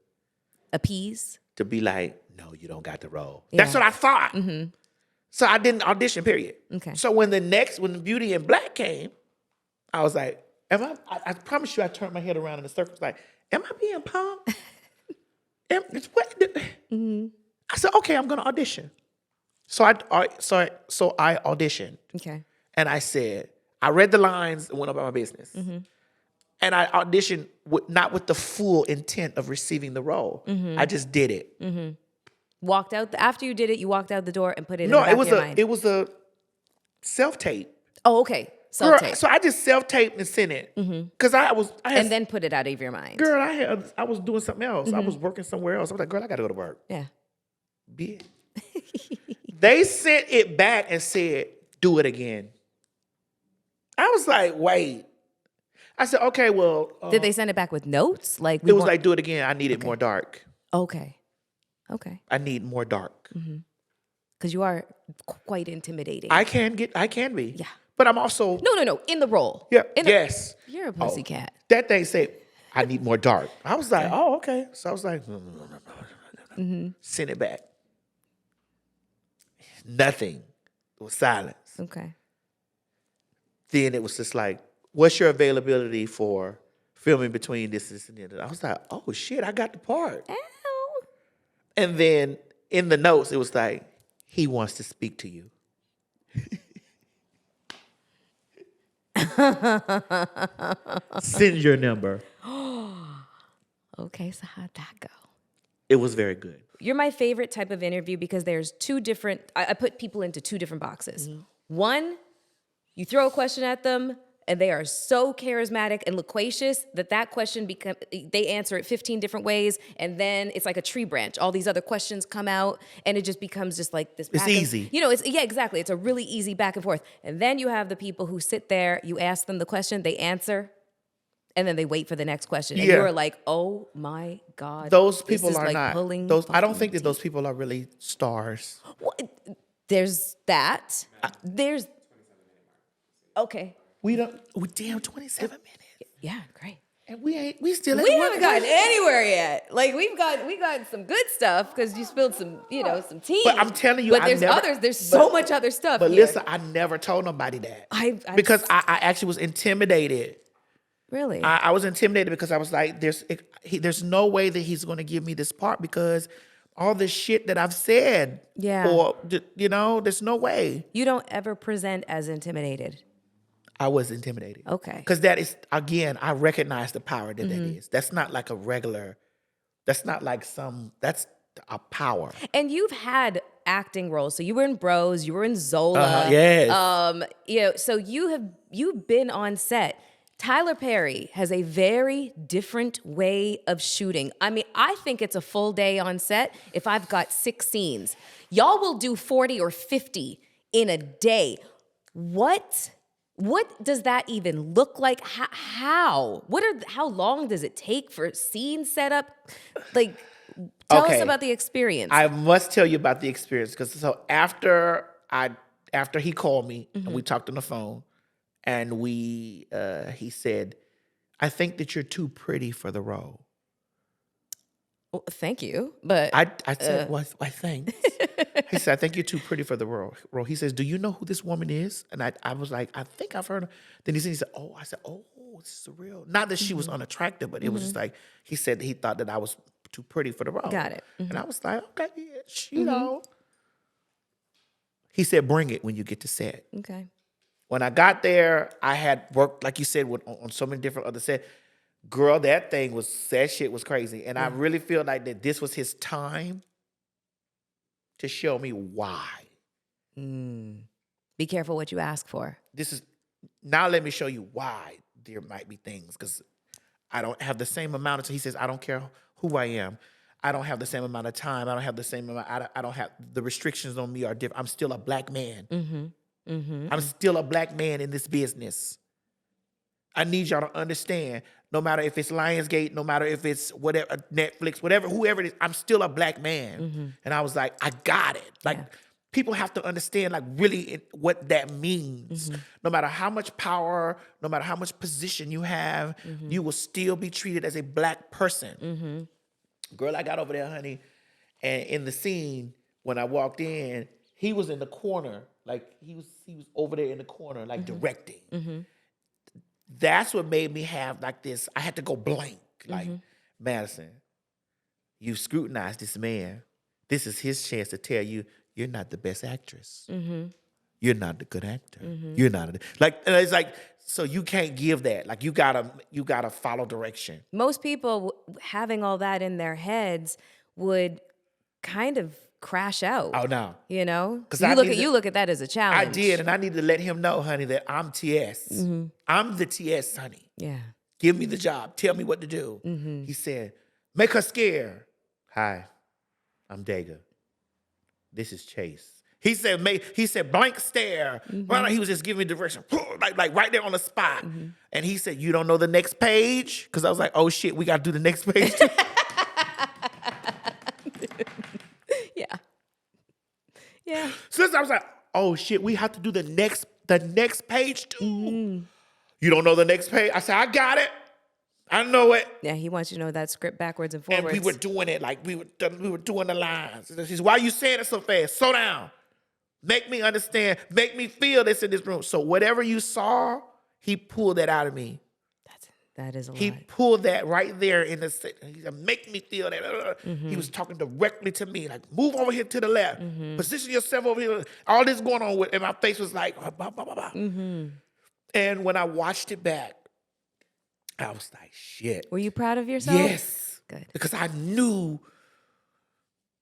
Appease. To be like, no, you don't got the role. Yeah. That's what I thought. Mm-hmm. So I didn't audition, period. Okay. So when the Beauty in Black came, I was like, I promise you I turned my head around in a circle. Like, am I being punked? Mm-hmm. I said, okay, I'm going to audition. So I auditioned. Okay. And I said, I read the lines and went about my business. Mm-hmm. And I auditioned not with the full intent of receiving the role. Mm-hmm. I just did it. Mm-hmm. Walked out after you did it. You walked out the door and put it in the back of your mind. It was a self-tape. Oh, okay. Self-tape. So I just self-taped and sent it. Because I had, and then put it out of your mind. Girl, I was doing something else. I was working somewhere else. I was like, girl, I got to go to work. Yeah. Bitch. They sent it back and said, do it again. I was like, wait. I said, okay, well. Did they send it back with notes? Like it was like, do it again. I need it more dark. Okay. I need more dark. Because you are quite intimidating. I can be. Yeah. But I'm also. No. In the role. Yeah. Yes. You're a pussycat. That thing said, I need more dark. I was like, oh, okay. So I was like, no. Send it back. Nothing. It was silence. Okay. Then it was just like, what's your availability for filming between this and that? I was like, oh shit, I got the part. Ow. And then in the notes, it was like, he wants to speak to you. Send your number. Okay, so how'd that go? It was very good. You're my favorite type of interview because there's two different, I put people into two different boxes. One, you throw a question at them and they are so charismatic and loquacious that question they answer it 15 different ways, and then it's like a tree branch. All these other questions come out and it just becomes just like this. It's easy. Exactly. It's a really easy back and forth. And then you have the people who sit there, you ask them the question, they answer, and then they wait for the next question. And you're like, oh my God. Those people this is are like not. Pulling I don't think that those people are really stars. Well, there's that. There's, okay. We 27 minutes. Yeah, great. And we still haven't gotten anywhere yet. Like we got some good stuff because you spilled some tea. But I'm telling you, but there's so much other stuff. But here. listen, I never told nobody that. Because I actually was intimidated. Really? I was intimidated because I was like, there's no way that he's going to give me this part because all the shit that I've said. Yeah. Or there's no way. You don't ever present as intimidated. I was intimidated. Okay. Because that is, again, I recognize the power that is. That's not like that's a power. And you've had acting roles. So you were in Bros, you were in Zola. Yes. So you've been on set. Tyler Perry has a very different way of shooting. I mean, I think it's a full day on set if I've got 6 scenes. Y'all will do 40 or 50 in a day. What does that even look like? How? How long does it take for scene setup? Like, tell us about the experience. I must tell you about the experience because after he called me and we talked on the phone, and he said, "I think that you're too pretty for the role." Well, thank you, but I said, "Why thanks?" He said, "I think you're too pretty for the role." He says, "Do you know who this woman is?" And I was like, "I think I've heard her." Then he said, "Oh," I said, "Oh, this is real." Not that she was unattractive, but it was just like he said he thought that I was too pretty for the role. Got it. And I was like, "Okay, bitch, you know." He said, "Bring it when you get to set." Okay. When I got there, I had worked, like you said, on so many different other sets. Girl, that shit was crazy. And I really feel like that this was his time to show me why. Be careful what you ask for. Now let me show you why there might be things. Because I don't have the same amount of time. He says, I don't care who I am. I don't have the same amount of time. I don't have the same amount. I don't have, the restrictions on me are different. I'm still a black man. I'm still a black man in this business. I need y'all to understand no matter if it's Lionsgate, no matter if it's whatever, Netflix, whatever, whoever it is, I'm still a black man. And I was like, I got it. Like, people have to understand, like, really what that means. No matter how much power, no matter how much position you have, you will still be treated as a black person. Girl, I got over there, honey, and in the scene, when I walked in, he was in the corner, like, he was over there in the corner, like, directing. That's what made me have, like, this, I had to go blank. Like, Madison, you scrutinized this man. This is his chance to tell you, you're not the best actress. You're not the good actor. You're not like, and it's like, so you can't give that. Like, you gotta follow direction. Most people having all that in their heads would kind of crash out. Oh no, You know, 'Cause so I you look at that as a challenge. I did, and I need to let him know, honey, that I'm TS. I'm the TS, honey. Yeah. Give me the job. Tell me what to do. He said, make her scared. Hi, I'm Dega. This is Chase. He said blank stare. Well, he was just giving me direction, like right there on the spot. And he said, you don't know the next page? Because I was like, oh shit, we got to do the next page. Yeah. So I was like, oh shit, we have to do the next page too. You don't know the next page? I said, I got it. I know it. Yeah, he wants you to know that script backwards and And forwards. we were doing it like we were doing the lines. He says, why you saying it so fast? Slow down. Make me understand. Make me feel this in this room. So whatever you saw, he pulled that out of me. That is a He lot. pulled that right there in the. He said, make me feel that. He was talking directly to me, like, move over here to the left. Position yourself over here. All this going on with, and my face was like, bah, bah, bah, bah. And when I watched it back, I was like, shit. Were you proud of yourself? Yes. Good. Because I knew.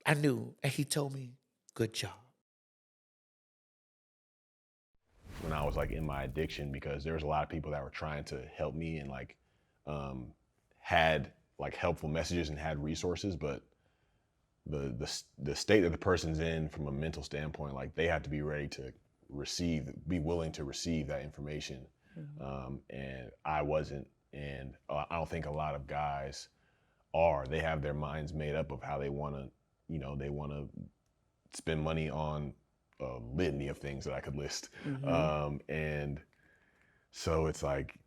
And he told me, good job. When I was like in my addiction, because there was a lot of people that were trying to help me and like had like helpful messages and had resources, but the state that the person's in from a mental standpoint, like they have to be ready to be willing to receive that information. And I wasn't, and I don't think a lot of guys are. They have their minds made up of how they want to, they want to spend money on a litany of things that I could list. And so it's like,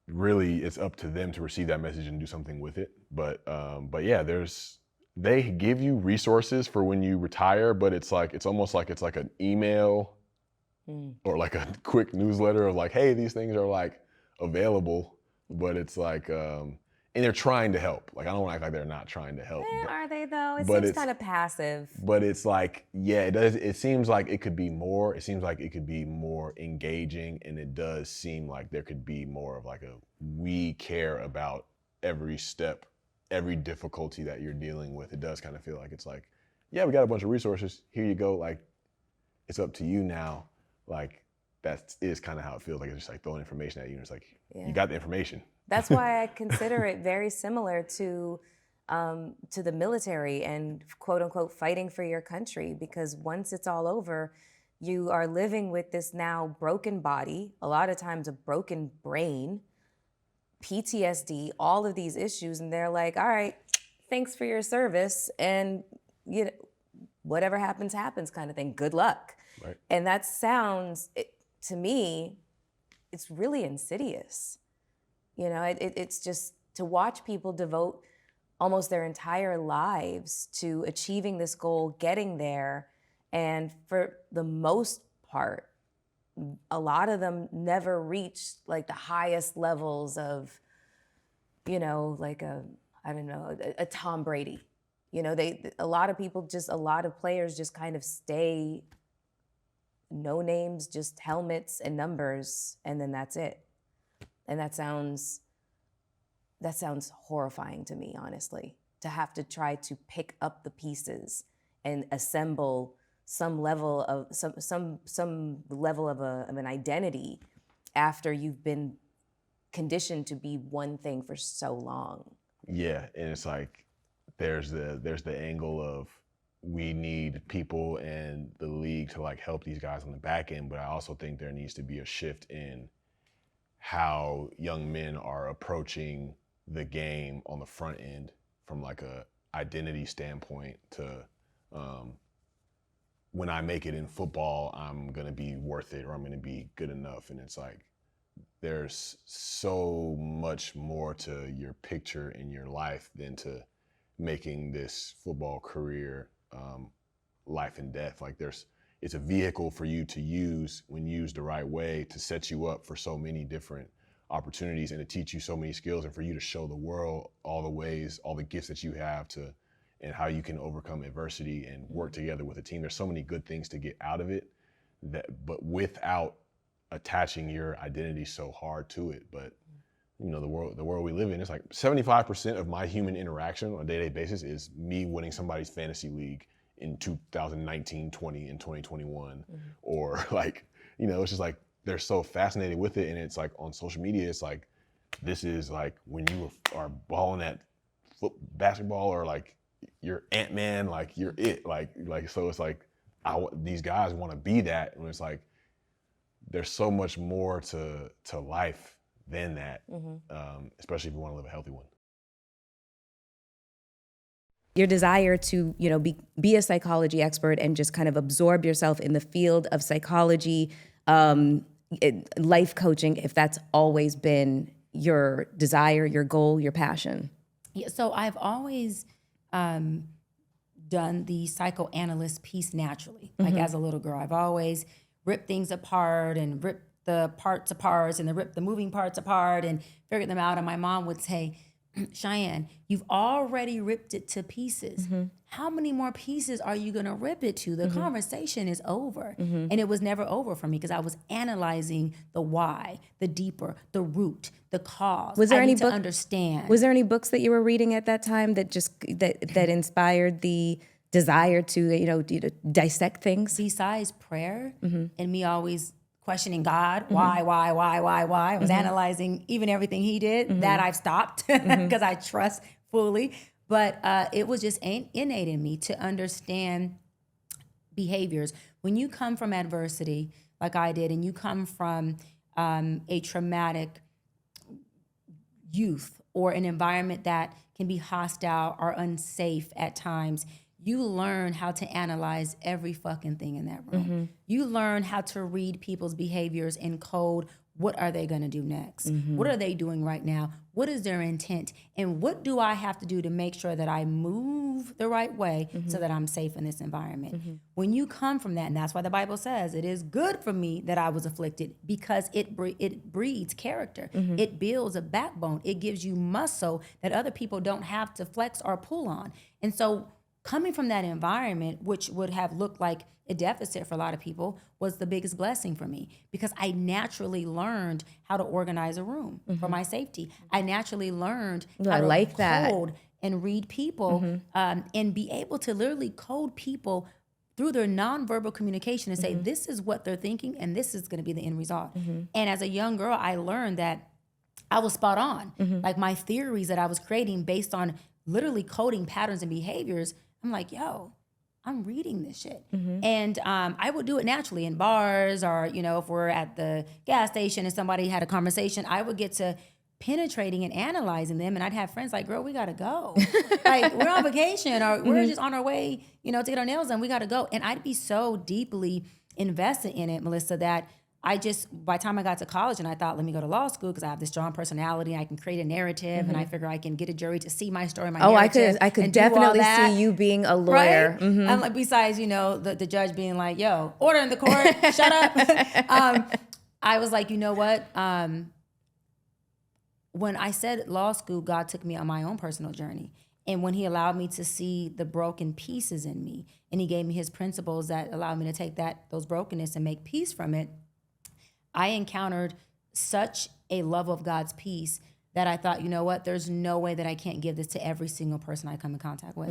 really, it's up to them to receive that message and do something with it. But yeah, they give you resources for when you retire, but it's almost like it's like an email or like a quick newsletter of like, hey, these things are like available, but it's like, and they're trying to help. Like, I don't want to act like they're not trying to help. Are they though? It but seems kind of passive. But it's like, yeah, it does. It seems like it could be more. It seems like it could be more engaging, and it does seem like there could be more of like we care about every step, every difficulty that you're dealing with. It does kind of feel like it's like, yeah, we got a bunch of resources. Here you go. Like, it's up to you now. Like, that is kind of how it feels. Like, it's just like throwing information at you, and it's like, you got the information. That's why I consider it very similar to the military and quote unquote fighting for your country, because once it's all over, you are living with this now broken body, a lot of times a broken brain, PTSD, all of these issues, and they're like, all right, thanks for your service, and whatever happens, happens kind of thing. Good luck. Right. And that sounds, to me, it's really insidious. It's just to watch people devote almost their entire lives to achieving this goal, getting there, and for the most part, a lot of them never reach like the highest levels of, like a Tom Brady. A lot of players just kind of stay no names, just helmets and numbers, and then that's it. And that sounds horrifying to me, honestly, to have to try to pick up the pieces and assemble some level of an identity after you've been conditioned to be one thing for so long. Yeah, and it's like there's the angle of we need people and the league to like help these guys on the back end, but I also think there needs to be a shift in how young men are approaching the game on the front end from like a identity standpoint to when I make it in football, I'm gonna be worth it or I'm gonna be good enough. And it's like, there's so much more to your picture in your life than to making this football career life and death. Like it's a vehicle for you to use when used the right way to set you up for so many different opportunities and to teach you so many skills and for you to show the world all the ways, all the gifts that you have to, and how you can overcome adversity and work together with a team. There's so many good things to get out of it, but without attaching your identity so hard to it. But you know, the world we live in, it's like 75% of my human interaction on a day-to-day basis is me winning somebody's fantasy league in 2019, 20, and 2021. Or like, you know, it's just like, they're so fascinated with it. And it's like on social media, it's like, this is like when you are balling at basketball or like you're Ant-Man, like you're it. Like, so it's like, these guys want to be that. And it's like, there's so much more to life than that, especially if you want to live a healthy one. Your desire to, you know, be a psychology expert and just kind of absorb yourself in the field of psychology, life coaching, if that's always been your desire, your goal, your passion. Yeah, so I've always done the psychoanalyst piece naturally. Like as a little girl, I've always ripped things apart and ripped the parts apart and then ripped the moving parts apart and figured them out. And my mom would say, Cheyenne, you've already ripped it to pieces. How many more pieces are you gonna rip it to? The conversation is over. And it was never over for me because I was analyzing the why, the deeper, the root, the cause. Was there I any need to understand. Was there any books that you were reading at that time that just that inspired the desire to, you know, to dissect things? Besides prayer and me always questioning God, why? I was analyzing even everything he did. That I've stopped because I trust fully. But it was just innate in me to understand behaviors. When you come from adversity, like I did, and you come from a traumatic youth or an environment that can be hostile or unsafe at times, you learn how to analyze every fucking thing in that room. You learn how to read people's behaviors in code. What are they gonna do next? What are they doing right now? What is their intent? And what do I have to do to make sure that I move the right way so that I'm safe in this environment? When you come from that, and that's why the Bible says, it is good for me that I was afflicted because it breeds character. It builds a backbone. It gives you muscle that other people don't have to flex or pull on. And so coming from that environment, which would have looked like a deficit for a lot of people, was the biggest blessing for me because I naturally learned how to organize a room for my safety. I naturally learned how to code and read people and be able to literally code people through their nonverbal communication and say, this is what they're thinking and this is gonna be the end result. And as a young girl, I learned that I was spot on. Like my theories that I was creating based on literally coding patterns and behaviors, I'm like, yo, I'm reading this shit. And I would do it naturally in bars or, you know, if we're at the gas station and somebody had a conversation, I would get to penetrating and analyzing them. And I'd have friends like, girl, we gotta go. Like we're on vacation or we're just on our way, you know, to get our nails done, we gotta go. And I'd be so deeply invested in it, Melyssa, that I just, by the time I got to college and I thought, let me go to law school because I have this strong personality, I can create a narrative and I figure I can get a jury to see my story, my narrative. I could definitely see you being a lawyer. Right? And like, besides, you know, the judge being like, yo, order in the court, shut up. I was like, you know what? When I said law school, God took me on my own personal journey. And when he allowed me to see the broken pieces in me and he gave me his principles that allowed me to take those brokenness and make peace from it, I encountered such a love of God's peace that I thought, you know what, there's no way that I can't give this to every single person I come in contact with.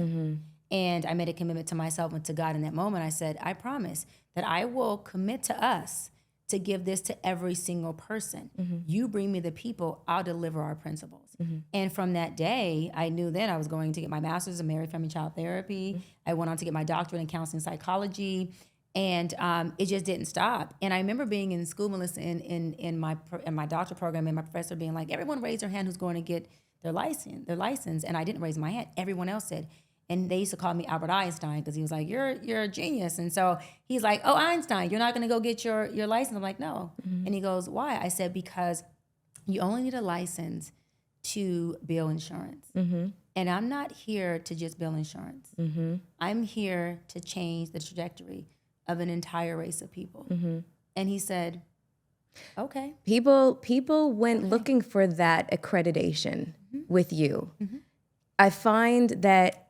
And I made a commitment to myself and to God in that moment. I said, I promise that I will commit to us to give this to every single person. You bring me the people, I'll deliver our principles. And from that day, I knew then I was going to get my master's in marriage, family, child therapy. I went on to get my doctorate in counseling psychology. And it just didn't stop. And I remember being in school, Melyssa, in my doctor program, and my professor being like, everyone raise their hand who's going to get their license. And I didn't raise my hand. Everyone else said. And they used to call me Albert Einstein because he was like, you're a genius. And so he's like, oh, Einstein, you're not going to go get your license. I'm like, no. And he goes, why? I said, because you only need a license to bill insurance. And I'm not here to just bill insurance. I'm here to change the trajectory of an entire race of people. And he said, okay. People went looking for that accreditation with you. I find that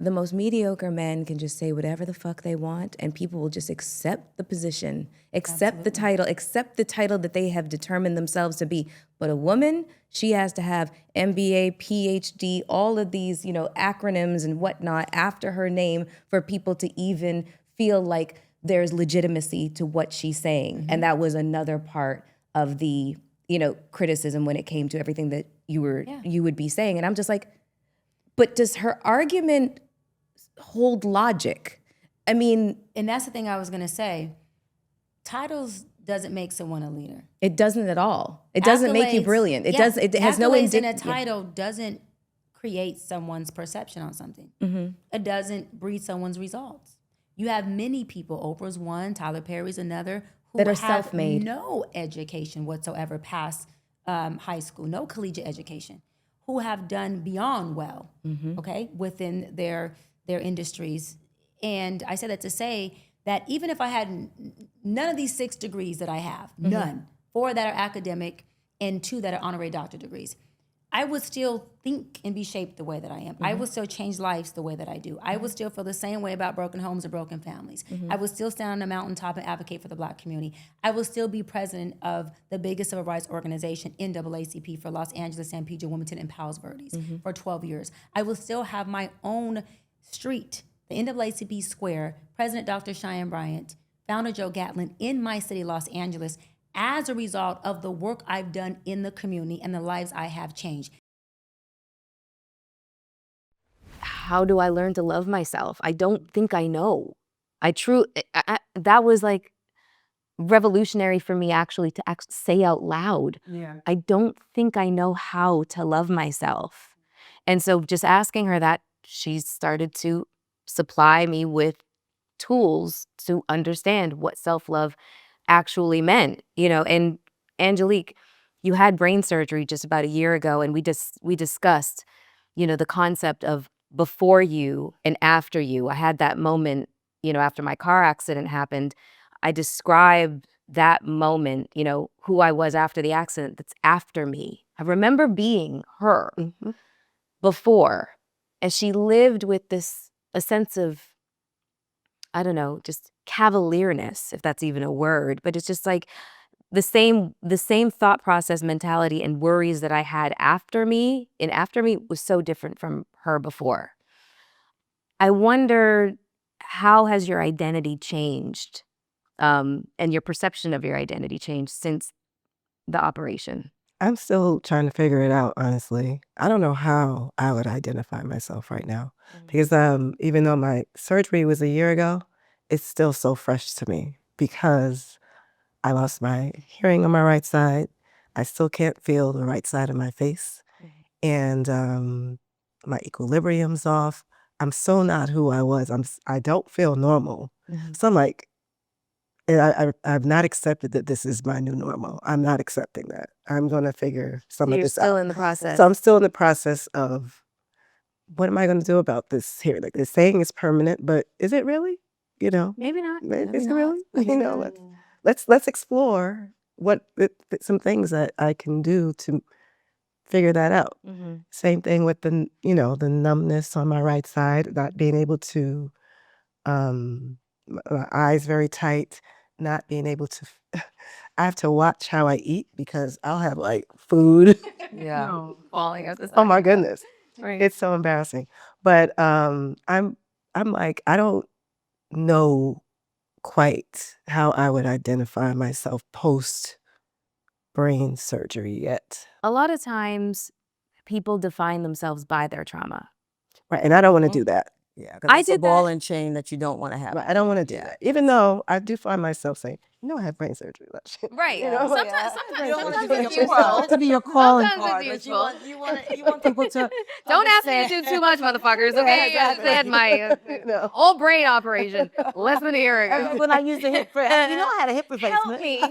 the most mediocre men can just say whatever the fuck they want, and people will just accept the position, accept the title, accept the title that they have determined themselves to be. But a woman, she has to have MBA, PhD, all of these, acronyms and whatnot after her name for people to even feel like there's legitimacy to what she's saying. And that was another part of the, criticism when it came to everything that you would be saying. And I'm just like, but does her argument hold logic? I mean, and that's the thing I was gonna say. Titles doesn't make someone a leader. It doesn't at all. It doesn't make you brilliant. It does. It has no in a title doesn't create someone's perception on something. It doesn't breed someone's results. You have many people. Oprah's one, Tyler Perry's another, who that are have self-made, no education whatsoever past high school, no collegiate education, who have done beyond well, okay, within their industries. And I said that to say that even if I had none of these 6 degrees that I have, none, 4 that are academic and 2 that are honorary doctor degrees, I would still think and be shaped the way that I am. I would still change lives the way that I do. I would still feel the same way about broken homes or broken families. I would still stand on a mountaintop and advocate for the Black community. I would still be president of the biggest civil rights organization, NAACP, for Los Angeles, San Pedro, Wilmington, and Palos Verdes for 12 years. I will still have my own street, the NAACP Square, President Dr. Cheyenne Bryant, founder Joe Gatlin, in my city, Los Angeles, as a result of the work I've done in the community and the lives I have changed. How do I learn to love myself? I don't think I know. That was like revolutionary for me, actually, to say out loud. I don't think I know how to love myself. And so just asking her that, she started to supply me with tools to understand what self-love actually meant, and Angelique, you had brain surgery just about a year ago, and we discussed, the concept of before you and after you. I had that moment, after my car accident happened. I described that moment, who I was after the accident that's after me. I remember being her before, and she lived with a sense of, I don't know, just cavalierness, if that's even a word, but it's just like the same thought process, mentality, and worries that I had after me was so different from her before. I wonder, how has your identity changed, and your perception of your identity changed since the operation? I'm still trying to figure it out, honestly. I don't know how I would identify myself right now because even though my surgery was a year ago, it's still so fresh to me because I lost my hearing on my right side. I still can't feel the right side of my face, and my equilibrium's off. I'm so not who I was. I don't feel normal. So I'm like, and I've not accepted that this is my new normal. I'm not accepting that. I'm going to figure some of You're this still out. in the process. So I'm still in the process of, what am I going to do about this here? Like, they're saying it's permanent, but is it really? Maybe not. Is it really? Let's explore some things that I can do to figure that out. Same thing with the numbness on my right side, not being able to, my eyes very tight, not being able to, I have to watch how I eat because I'll have like food. Yeah, falling out the side. Oh my goodness. Right. It's so embarrassing. But I'm like, I don't know quite how I would identify myself post brain surgery yet. A lot of times people define themselves by their trauma. Right. And I don't want to do that. Yeah, because I it's a did ball that. and chain that you don't want to have. But I don't want to do that. Even though I do find myself saying, I have brain surgery. Right. You know, Sometimes, You don't want it to sometimes be it's your, you want useful. it to be your calling Sometimes card. it's Like useful. you want people to Don't ask me to understand. do too much, motherfuckers. Yeah, Okay, exactly. I had my No. whole brain operation less than a year ago. When I used the hip, you know, I had a hip replacement. Help me.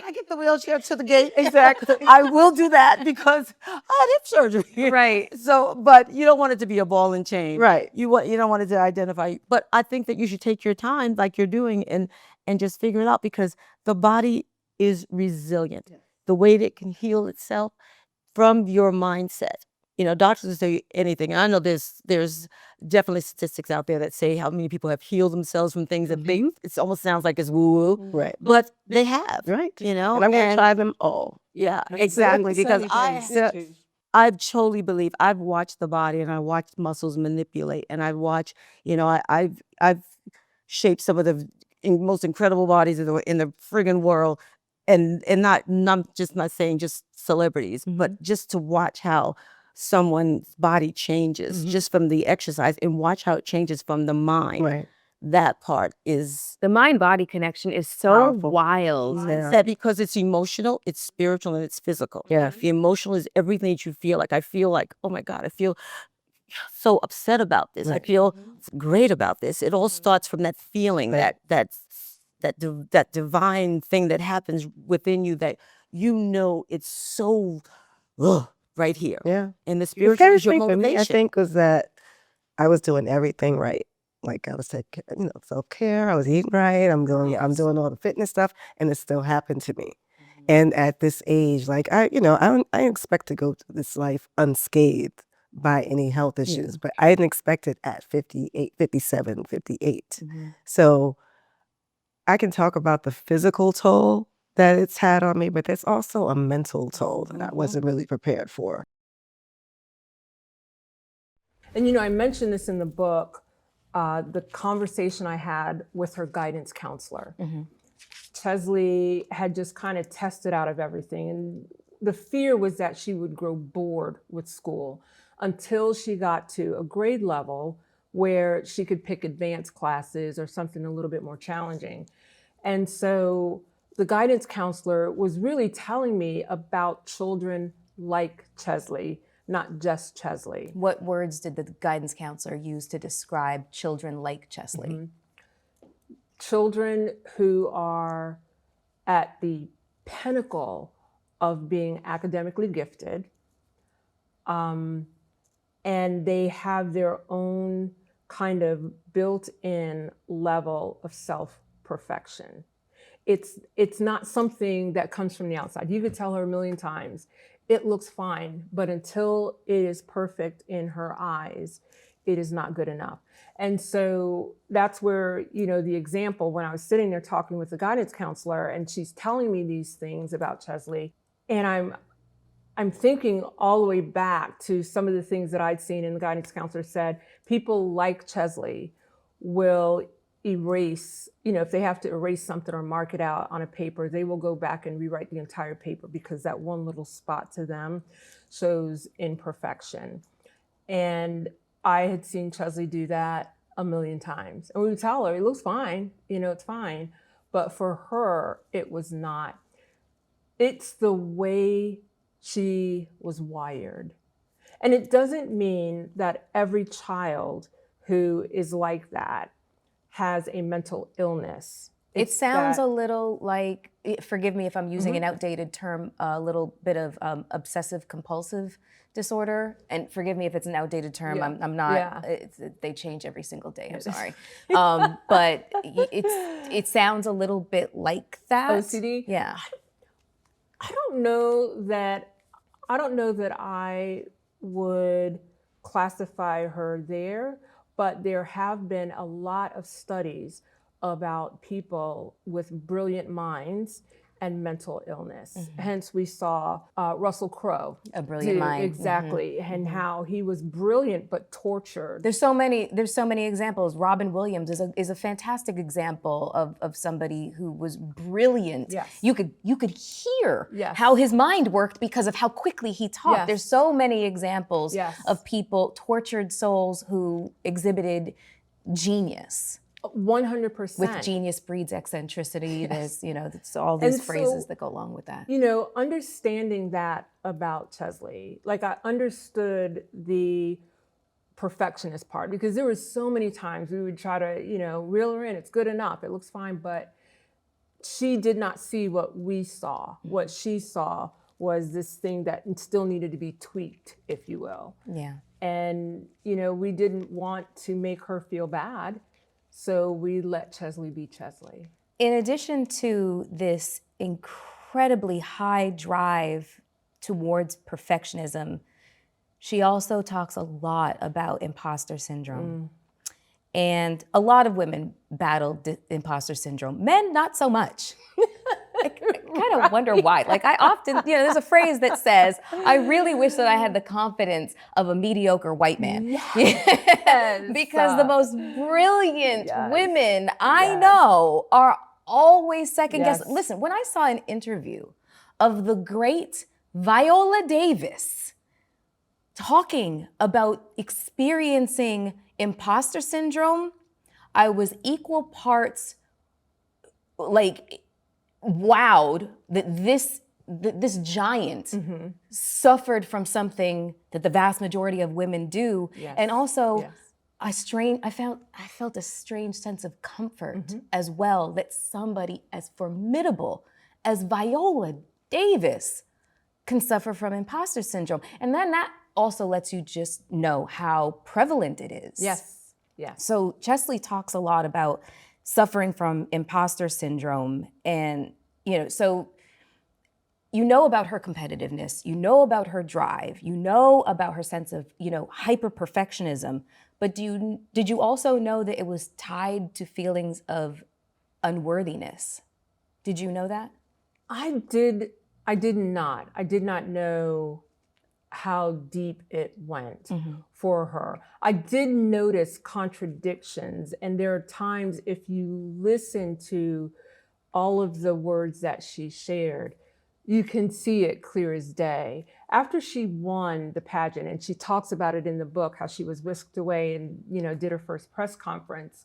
I get the wheelchair to the gate. Exactly. I will do that because I had hip surgery. Right. So, but you don't want it to be a ball and chain. Right. You don't want it to identify. But I think that you should take your time, like you're doing, and just figure it out because the body is resilient. The way that it can heal itself from your mindset. You know, doctors will say anything. I know there's definitely statistics out there that say how many people have healed themselves from things that it almost sounds like it's woo-woo. Right. But they have. Right. You know? And I'm going to try them all. Yeah, exactly. Because I totally believe I've watched the body and I watched muscles manipulate and I've watched, I've shaped some of the most incredible bodies in the friggin' world. And not saying just celebrities, but just to watch how someone's body changes just from the exercise and watch how it changes from the mind. Right. That part is the mind-body connection is so Powerful. wild. That because it's emotional, it's spiritual, and it's physical. Yeah. The emotional is everything that you feel like. I feel like, oh my God, I feel so upset about this. I feel great about this. It all starts from that feeling, that divine thing that happens within you that it's so right here. Yeah. And the The spiritual scary is your thing for me, I motivation. think, was that I was doing everything right. Like I was taking, self-care. I was eating right. I'm doing all the fitness stuff, and it still happened to me. And at this age, like I didn't expect to go through this life unscathed by any health issues, but I didn't expect it at 58, 57, 58. So I can talk about the physical toll that it's had on me, but there's also a mental toll that I wasn't really prepared for. And I mentioned this in the book, the conversation I had with her guidance counselor. Chesley had just kind of tested out of everything. And the fear was that she would grow bored with school until she got to a grade level where she could pick advanced classes or something a little bit more challenging. And so the guidance counselor was really telling me about children like Chesley, not just Chesley. What words did the guidance counselor use to describe children like Chesley? Children who are at the pinnacle of being academically gifted, and they have their own kind of built-in level of self-perfection. It's not something that comes from the outside. You could tell her a million times, it looks fine, but until it is perfect in her eyes, it is not good enough. And so that's where, the example, when I was sitting there talking with the guidance counselor and she's telling me these things about Chesley, and I'm thinking all the way back to some of the things that I'd seen, and the guidance counselor said, people like Chesley will erase, if they have to erase something or mark it out on a paper, they will go back and rewrite the entire paper because that one little spot to them shows imperfection. And I had seen Chesley do that a million times. And we would tell her, it looks fine, it's fine. But for her, it was not. It's the way she was wired. And it doesn't mean that every child who is like that has a mental illness. It sounds a little like, forgive me if I'm using an outdated term, a little bit of obsessive compulsive disorder. And forgive me if it's an outdated term. I'm not, they change every single day, I'm sorry. But it sounds a little bit like that. OCD? Yeah. I don't know that I would classify her there, but there have been a lot of studies about people with brilliant minds and mental illness. Hence, we saw Russell Crowe. A Brilliant Mind. Exactly. And how he was brilliant but tortured. There's so many examples. Robin Williams is a fantastic example of somebody who was brilliant. Yes. You could hear Yes. how his mind worked because of how quickly he talked. Yes. There's so many examples Yes. of people, tortured souls who exhibited genius. 100%. With genius breeds eccentricity. Yes. There's, it's all these And phrases so, that go along with that. Understanding that about Chesley, like I understood the perfectionist part, because there were so many times we would try to, reel her in. It's good enough. It looks fine. But she did not see what we saw. What she saw was this thing that still needed to be tweaked, if you will. Yeah. And, we didn't want to make her feel bad. So we let Chesley be Chesley. In addition to this incredibly high drive towards perfectionism, she also talks a lot about imposter syndrome. And a lot of women battle imposter syndrome. Men, not so much. I kind of wonder why. Like I often, there's a phrase that says, I really wish that I had the confidence of a mediocre white man. Yes. Because the most brilliant women I know are always second guessed. Listen, when I saw an interview of the great Viola Davis talking about experiencing imposter syndrome, I was equal parts wowed that this giant suffered from something that the vast majority of women do. Yes. And also Yes. I felt a strange sense of comfort as well, that somebody as formidable as Viola Davis can suffer from imposter syndrome. And then that also lets you just know how prevalent it is. Yes. Yes. So Chesley talks a lot about suffering from imposter syndrome. And, so about her competitiveness, about her drive, about her sense of, hyper-perfectionism. But did you also know that it was tied to feelings of unworthiness? Did you know that? I did not. I did not know how deep it went for her. I did notice contradictions, and there are times, if you listen to all of the words that she shared, you can see it clear as day. After she won the pageant, and she talks about it in the book, how she was whisked away and, did her first press conference.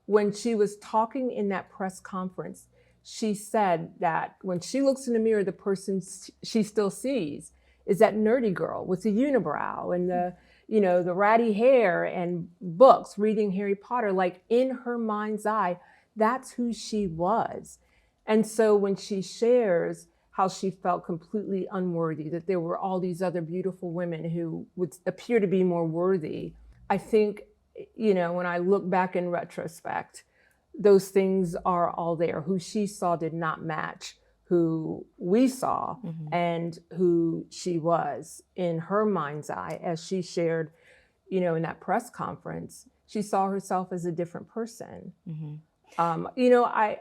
When she was talking in that press conference, she said that when she looks in the mirror, the person she still sees is that nerdy girl with the unibrow and the ratty hair and books, reading Harry Potter. Like, in her mind's eye, that's who she was. And so when she shares how she felt completely unworthy, that there were all these other beautiful women who would appear to be more worthy, I think, when I look back in retrospect, those things are all there. Who she saw did not match who we saw and who she was in her mind's eye. As she shared, in that press conference, she saw herself as a different person. I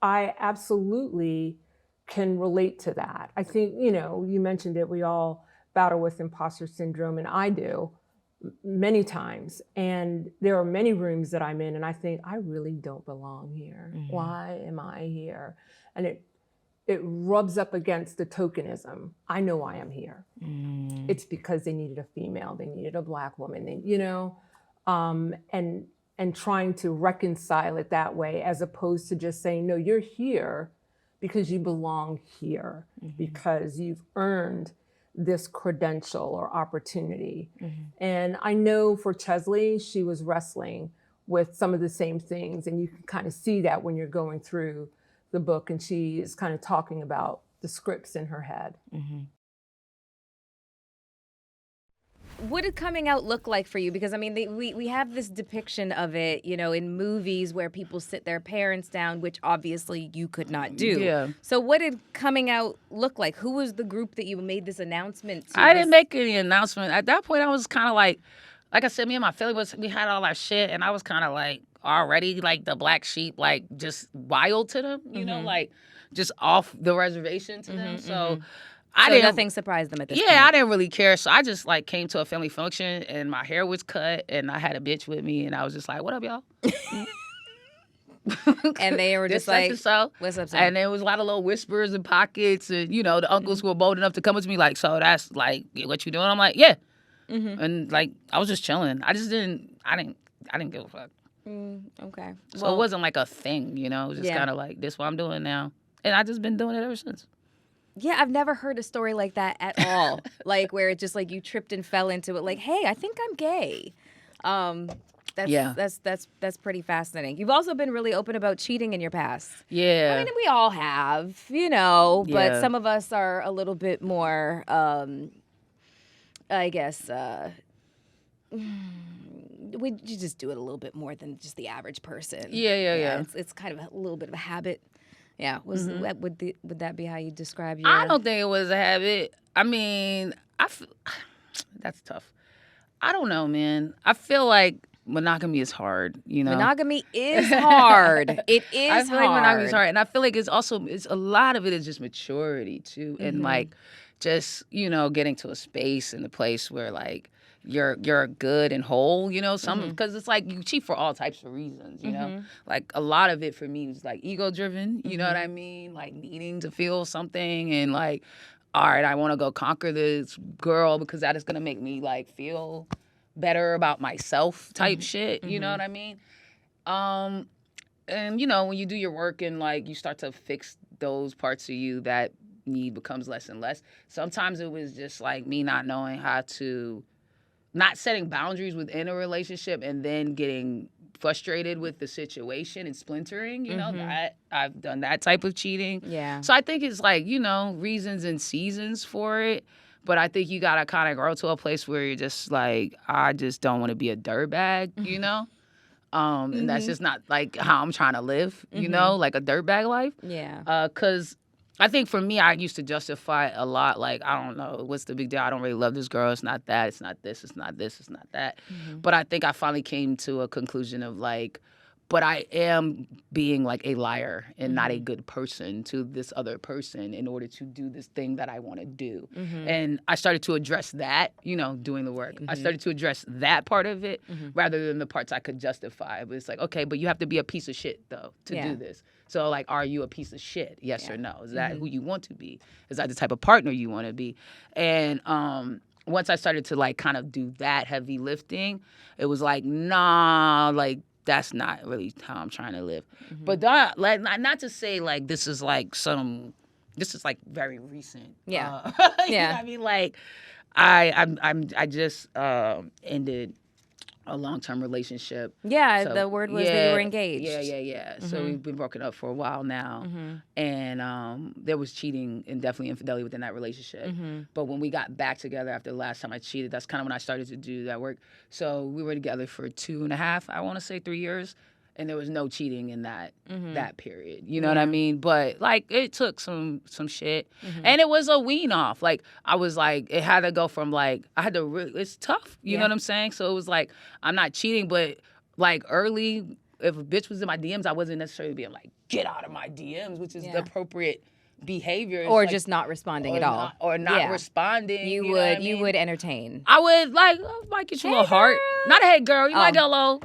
absolutely can relate to that. I think, you mentioned it, we all battle with imposter syndrome, and I do many times. And there are many rooms that I'm in and I think, I really don't belong here. Why am I here? And it rubs up against the tokenism. I know why I'm here. It's because they needed a female, they needed a Black woman, and trying to reconcile it that way, as opposed to just saying, no, you're here because you belong here, because you've earned this credential or opportunity. And I know for Chesley, she was wrestling with some of the same things, and you can kind of see that when you're going through the book, and she is kind of talking about the scripts in her head. What did coming out look like for you? Because I mean, we have this depiction of it, in movies where people sit their parents down, which obviously you could not do. Yeah. So what did coming out look like? Who was the group that you made this announcement to? I didn't make any announcement. At that point, I was kind of like I said, me and my family we had all our shit, and I was kind of like already like the black sheep, like just wild to them, you know, like just off the reservation to them. So I So didn't. nothing surprised them at this Yeah, point. I didn't really care. So I just like came to a family function and my hair was cut and I had a bitch with me and I was just like, "What up, y'all?" And they were This just such like, and so. "What's up, son?" And there was a lot of little whispers and pockets, and the uncles who were bold enough to come up to me like, "So that's like what you doing?" I'm like, "Yeah," and like I was just chilling. I didn't give a fuck. Okay. So it wasn't like a thing, It was just Yeah. kind of like this what I'm doing now, and I just been doing it ever since. Yeah, I've never heard a story like that at all. Like where it just like you tripped and fell into it. Like, hey, I think I'm gay. That's pretty fascinating. You've also been really open about cheating in your past. Yeah. I mean, we all have, but Yeah. some of us are a little bit more, I guess, you just do it a little bit more than just the average person. Yeah. It's kind of a little bit of a habit. Yeah, would that be how you describe your? I don't think it was a habit. I mean, that's tough. I don't know, man. I feel like monogamy is hard, Monogamy is hard. It is I feel hard. like monogamy is hard. And I feel like it's a lot of it is just maturity too. And like just, getting to a space and a place where like you're good and whole, because it's like you cheat for all types of reasons, Like a lot of it for me was like ego driven, you know what I mean? Like needing to feel something and like, all right, I want to go conquer this girl because that is going to make me like feel better about myself type shit, you know what I mean? And when you do your work and like you start to fix those parts of you, that need becomes less and less. Sometimes it was just like me not knowing how to, not setting boundaries within a relationship and then getting frustrated with the situation and splintering, that I've done that type of cheating. Yeah. So I think it's like, reasons and seasons for it. But I think you got to kind of grow to a place where you're just like, I just don't want to be a dirtbag, And that's just not like how I'm trying to live, like a dirtbag life. Yeah. Because I think for me, I used to justify it a lot. Like, I don't know, what's the big deal? I don't really love this girl. It's not that. It's not this. It's not this. It's not that. But I think I finally came to a conclusion of like, but I am being like a liar and not a good person to this other person in order to do this thing that I want to do. And I started to address that, doing the work. I started to address that part of it rather than the parts I could justify. But it's like, okay, but you have to be a piece of shit though to do this. So like, are you a piece of shit? Yes or no? Is that who you want to be? Is that the type of partner you want to be? And once I started to like kind of do that heavy lifting, it was like, nah, like that's not really how I'm trying to live. But that, like, not to say like this is like very recent. Yeah. You know what I mean? Like I just ended a long-term relationship. Yeah, So, the word was that you were engaged. Yeah. So we've been broken up for a while now. And there was cheating and definitely infidelity within that relationship. But when we got back together after the last time I cheated, that's kind of when I started to do that work. So we were together for 2.5, I want to say 3 years. And there was no cheating in that period. You know what I mean? But like it took some shit. And it was a wean off. Like I was like, it had to go from like, I had to really, it's tough. You know what I'm saying? So it was like, I'm not cheating, but like early, if a bitch was in my DMs, I wasn't necessarily being like, get out of my DMs, which is the appropriate behavior. It's Or like, just not responding at all. Or not responding. You know what I you mean? would entertain. I would like, I might get you a little heart. Not a hey girl, you might get a little.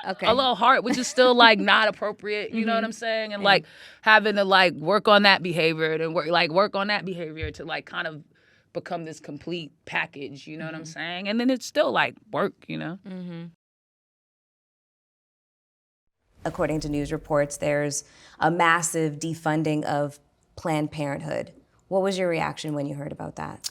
Okay. A little heart, which is still like not appropriate, you know what I'm saying? And like having to like work on that behavior and work on that behavior to like kind of become this complete package, you know what I'm saying? And then it's still like work, According to news reports, there's a massive defunding of Planned Parenthood. What was your reaction when you heard about that?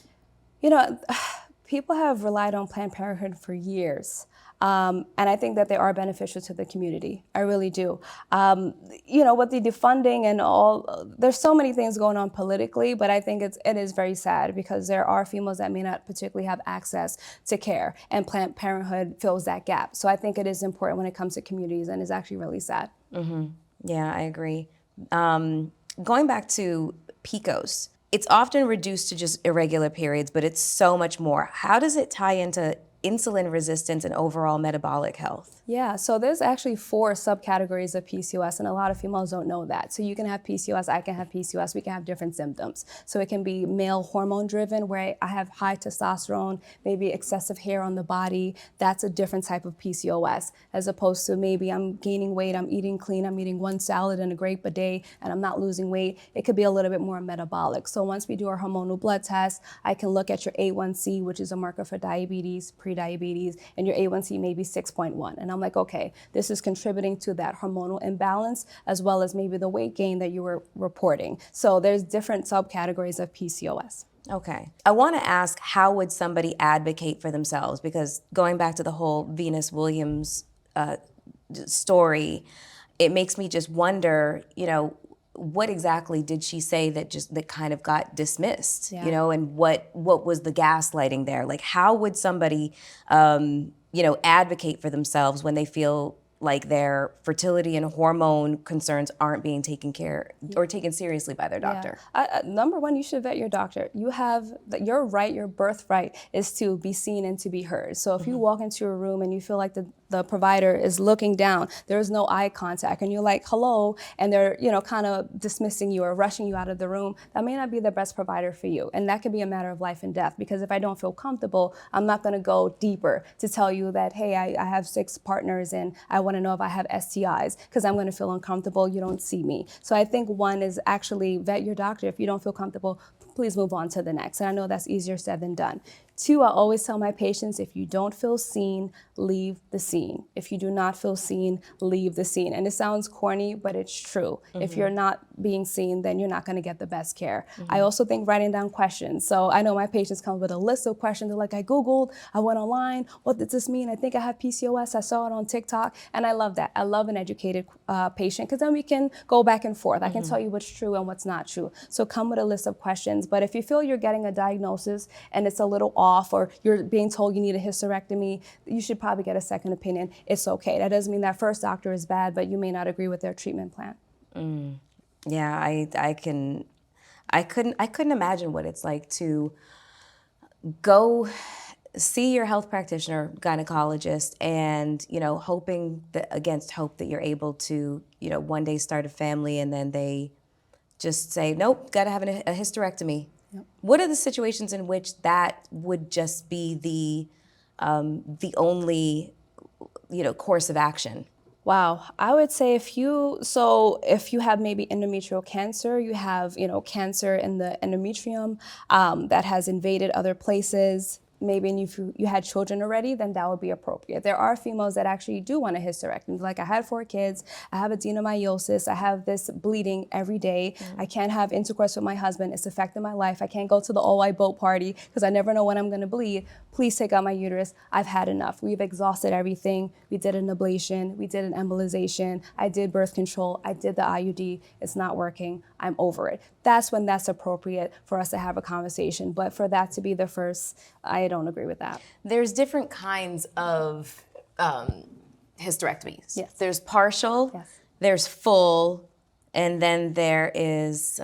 People have relied on Planned Parenthood for years. And I think that they are beneficial to the community. I really do. With the defunding and all, there's so many things going on politically, but I think it is very sad because there are females that may not particularly have access to care, and Planned Parenthood fills that gap. So I think it is important when it comes to communities, and it's actually really sad. Yeah, I agree. Going back to PCOS, it's often reduced to just irregular periods, but it's so much more. How does it tie into insulin resistance and overall metabolic health? Yeah, so there's actually 4 subcategories of PCOS, and a lot of females don't know that. So you can have PCOS, I can have PCOS, we can have different symptoms. So it can be male hormone driven, where I have high testosterone, maybe excessive hair on the body. That's a different type of PCOS, as opposed to maybe I'm gaining weight, I'm eating clean, I'm eating 1 salad and a grape a day, and I'm not losing weight. It could be a little bit more metabolic. So once we do our hormonal blood test, I can look at your A1C, which is a marker for diabetes, pre-diabetes, and your A1C may be 6.1. And I'm like, okay, this is contributing to that hormonal imbalance, as well as maybe the weight gain that you were reporting. So there's different subcategories of PCOS. Okay. I want to ask, how would somebody advocate for themselves? Because going back to the whole Venus Williams story, it makes me just wonder, what exactly did she say that kind of got dismissed, and what was the gaslighting there? Like, how would somebody, advocate for themselves when they feel like their fertility and hormone concerns aren't being taken care or taken seriously by their doctor? Number one, you should vet your doctor. You have your right, your birthright is to be seen and to be heard. So if you walk into a room and you feel like the provider is looking down, there's no eye contact, and you're like, hello, and they're, kind of dismissing you or rushing you out of the room, that may not be the best provider for you. And that could be a matter of life and death, because if I don't feel comfortable, I'm not gonna go deeper to tell you that, hey, I have 6 partners and I wanna know if I have STIs, because I'm gonna feel uncomfortable, you don't see me. So I think one is actually vet your doctor. If you don't feel comfortable, please move on to the next. And I know that's easier said than done. 2, I always tell my patients, if you don't feel seen, leave the scene. If you do not feel seen, leave the scene. And it sounds corny, but it's true. If you're not being seen, then you're not gonna get the best care. I also think writing down questions. So I know my patients come with a list of questions. They're like, I Googled, I went online, what does this mean? I think I have PCOS, I saw it on TikTok. And I love that. I love an educated patient, because then we can go back and forth. I can tell you what's true and what's not true. So come with a list of questions. But if you feel you're getting a diagnosis and it's a little off, or you're being told you need a hysterectomy, you should probably get a second opinion. It's okay. That doesn't mean that first doctor is bad, but you may not agree with their treatment plan. Yeah, I couldn't imagine what it's like to go see your health practitioner, gynecologist, and hoping that, against hope, that you're able to one day start a family, and then they just say, nope, got to have a hysterectomy. Yep. What are the situations in which that would just be the only course of action? Wow, I would say if you have maybe endometrial cancer, you have cancer in the endometrium that has invaded other places. Maybe if you had children already, then that would be appropriate. There are females that actually do want a hysterectomy. Like, I had 4 kids, I have adenomyosis, I have this bleeding every day. I can't have intercourse with my husband, it's affecting my life. I can't go to the all-white boat party because I never know when I'm gonna bleed. Please take out my uterus, I've had enough. We've exhausted everything. We did an ablation, we did an embolization, I did birth control, I did the IUD, it's not working, I'm over it. That's when that's appropriate for us to have a conversation. But for that to be the first, I don't agree with that. There's different kinds of hysterectomies. Yes. There's partial, there's full, and then there is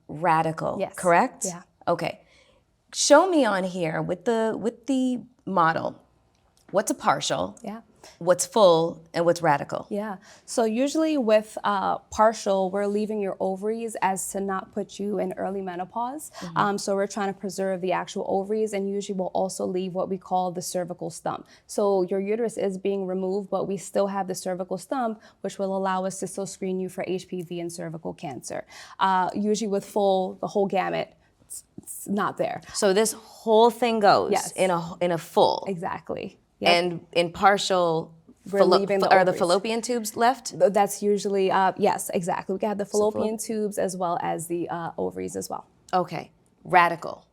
radical, correct? Yeah. Okay. Show me on here with the model, what's a partial? Yeah. what's full and what's radical. Yeah. So usually with partial, we're leaving your ovaries as to not put you in early menopause. Mm-hmm. So we're trying to preserve the actual ovaries, and usually we'll also leave what we call the cervical stump. So your uterus is being removed, but we still have the cervical stump, which will allow us to still screen you for HPV and cervical cancer. Usually with full, the whole gamut, it's not there. So this whole thing goes Yes. in a full. Exactly. Yep. And in partial, We're leaving the are the ovaries. fallopian tubes left? That's usually, yes, exactly. We can have the fallopian tubes as well as the ovaries as well. Okay. Radical.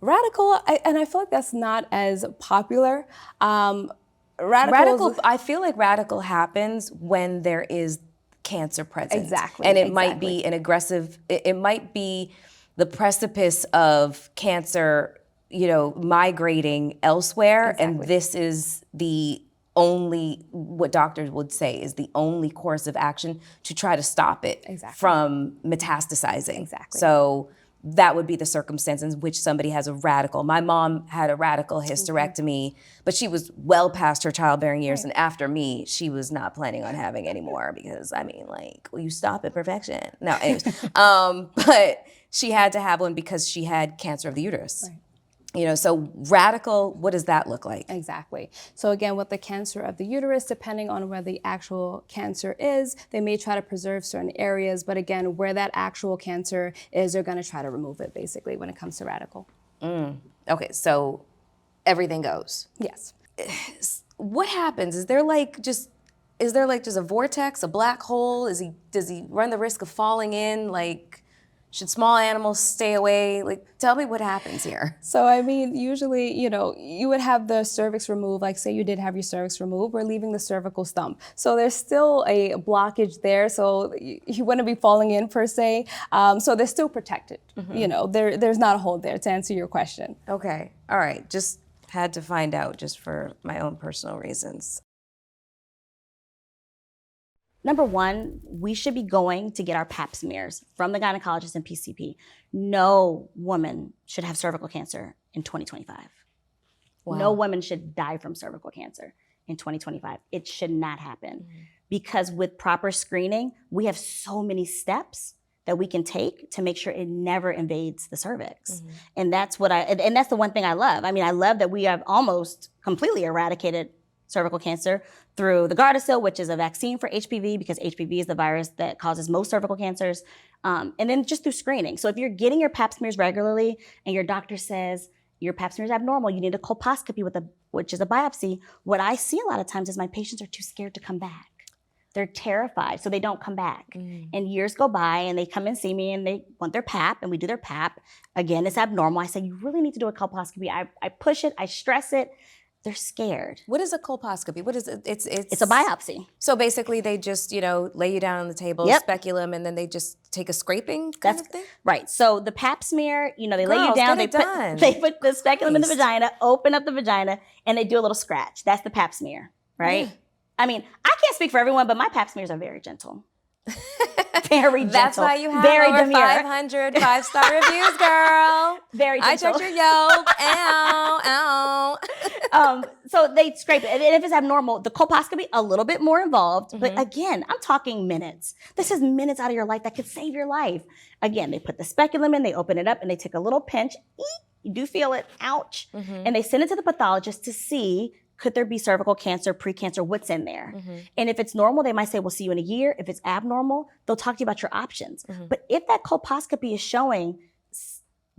Radical, and I feel like that's not as popular. Radical, I feel like radical happens when there is cancer present. Exactly. And it might be an aggressive, it might be the precipice of cancer, migrating elsewhere. Exactly. And this is the only, what doctors would say is the only course of action to try to stop it Exactly. from metastasizing. Exactly. So that would be the circumstance in which somebody has a radical. My mom had a radical hysterectomy, but she was well past her childbearing years. And after me, she was not planning on having any more because, I mean, like, will you stop at perfection? No, anyways. But she had to have one because she had cancer of the uterus. Right. You know, so radical, what does that look like? Exactly. So again, with the cancer of the uterus, depending on where the actual cancer is, they may try to preserve certain areas, but again, where that actual cancer is, they're gonna try to remove it basically when it comes to radical. Okay, so everything goes. Yes. What happens? Is there like just a vortex, a black hole? Does he run the risk of falling in? Like, should small animals stay away? Like, tell me what happens here. So, I mean, usually, you know, you would have the cervix removed, like say you did have your cervix removed, we're leaving the cervical stump. So there's still a blockage there, so you wouldn't be falling in per se. So they're still protected. You know, there's not a hole there, to answer your question. Okay, all right, just had to find out just for my own personal reasons. Number one, we should be going to get our pap smears from the gynecologist and PCP. No woman should have cervical cancer in 2025. Wow. No woman should die from cervical cancer in 2025. It should not happen. Because with proper screening, we have so many steps that we can take to make sure it never invades the cervix. And that's and that's the one thing I love. I mean, I love that we have almost completely eradicated cervical cancer through the Gardasil, which is a vaccine for HPV, because HPV is the virus that causes most cervical cancers, and then just through screening. So if you're getting your pap smears regularly and your doctor says your pap smear is abnormal, you need a colposcopy which is a biopsy, what I see a lot of times is my patients are too scared to come back. They're terrified, so they don't come back. And years go by and they come and see me and they want their pap and we do their pap. Again, it's abnormal. I say, you really need to do a colposcopy. I push it, I stress it. They're scared. What is a colposcopy? What is it? It's a biopsy. So basically they just, you know, lay you down on the table, speculum, and then they just take a scraping kind of thing? Right. So the pap smear, you know, they lay you Girls, down, get they it done. put the speculum in the vagina, open up the vagina, and they do a little scratch. That's the pap smear, right? Yeah. I mean, I can't speak for everyone, but my pap smears are very gentle. Very gentle. That's why you have very over demure. 500 5-star reviews, girl. Very gentle. I checked your Yelp. Ow, ow. So they scrape it. And if it's abnormal, the colposcopy, a little bit more involved. But again, I'm talking minutes. This is minutes out of your life that could save your life. Again, they put the speculum in, they open it up, and they take a little pinch. You do feel it, ouch. And they send it to the pathologist to see, could there be cervical cancer, precancer, what's in there? And if it's normal, they might say, we'll see you in a year. If it's abnormal, they'll talk to you about your options. But if that colposcopy is showing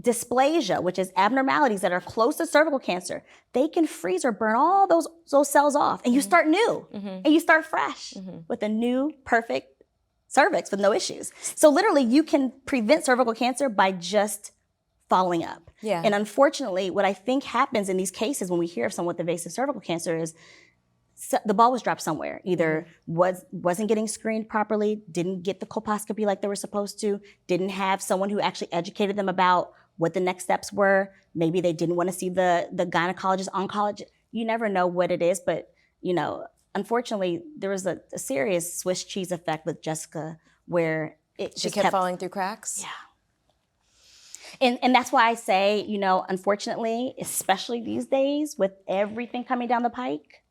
dysplasia, which is abnormalities that are close to cervical cancer, they can freeze or burn all those cells off, and you start new, and you start fresh with a new, perfect cervix with no issues. So literally, you can prevent cervical cancer by just following up. Yeah. And unfortunately, what I think happens in these cases when we hear of someone with invasive cervical cancer is the ball was dropped somewhere. Either wasn't getting screened properly, didn't get the colposcopy like they were supposed to, didn't have someone who actually educated them about what the next steps were. Maybe they didn't want to see the gynecologist, oncologist. You never know what it is, but you know, unfortunately, there was a serious Swiss cheese effect with Jessica where She kept falling through cracks? Yeah. And that's why I say, you know, unfortunately, especially these days with everything coming down the pike,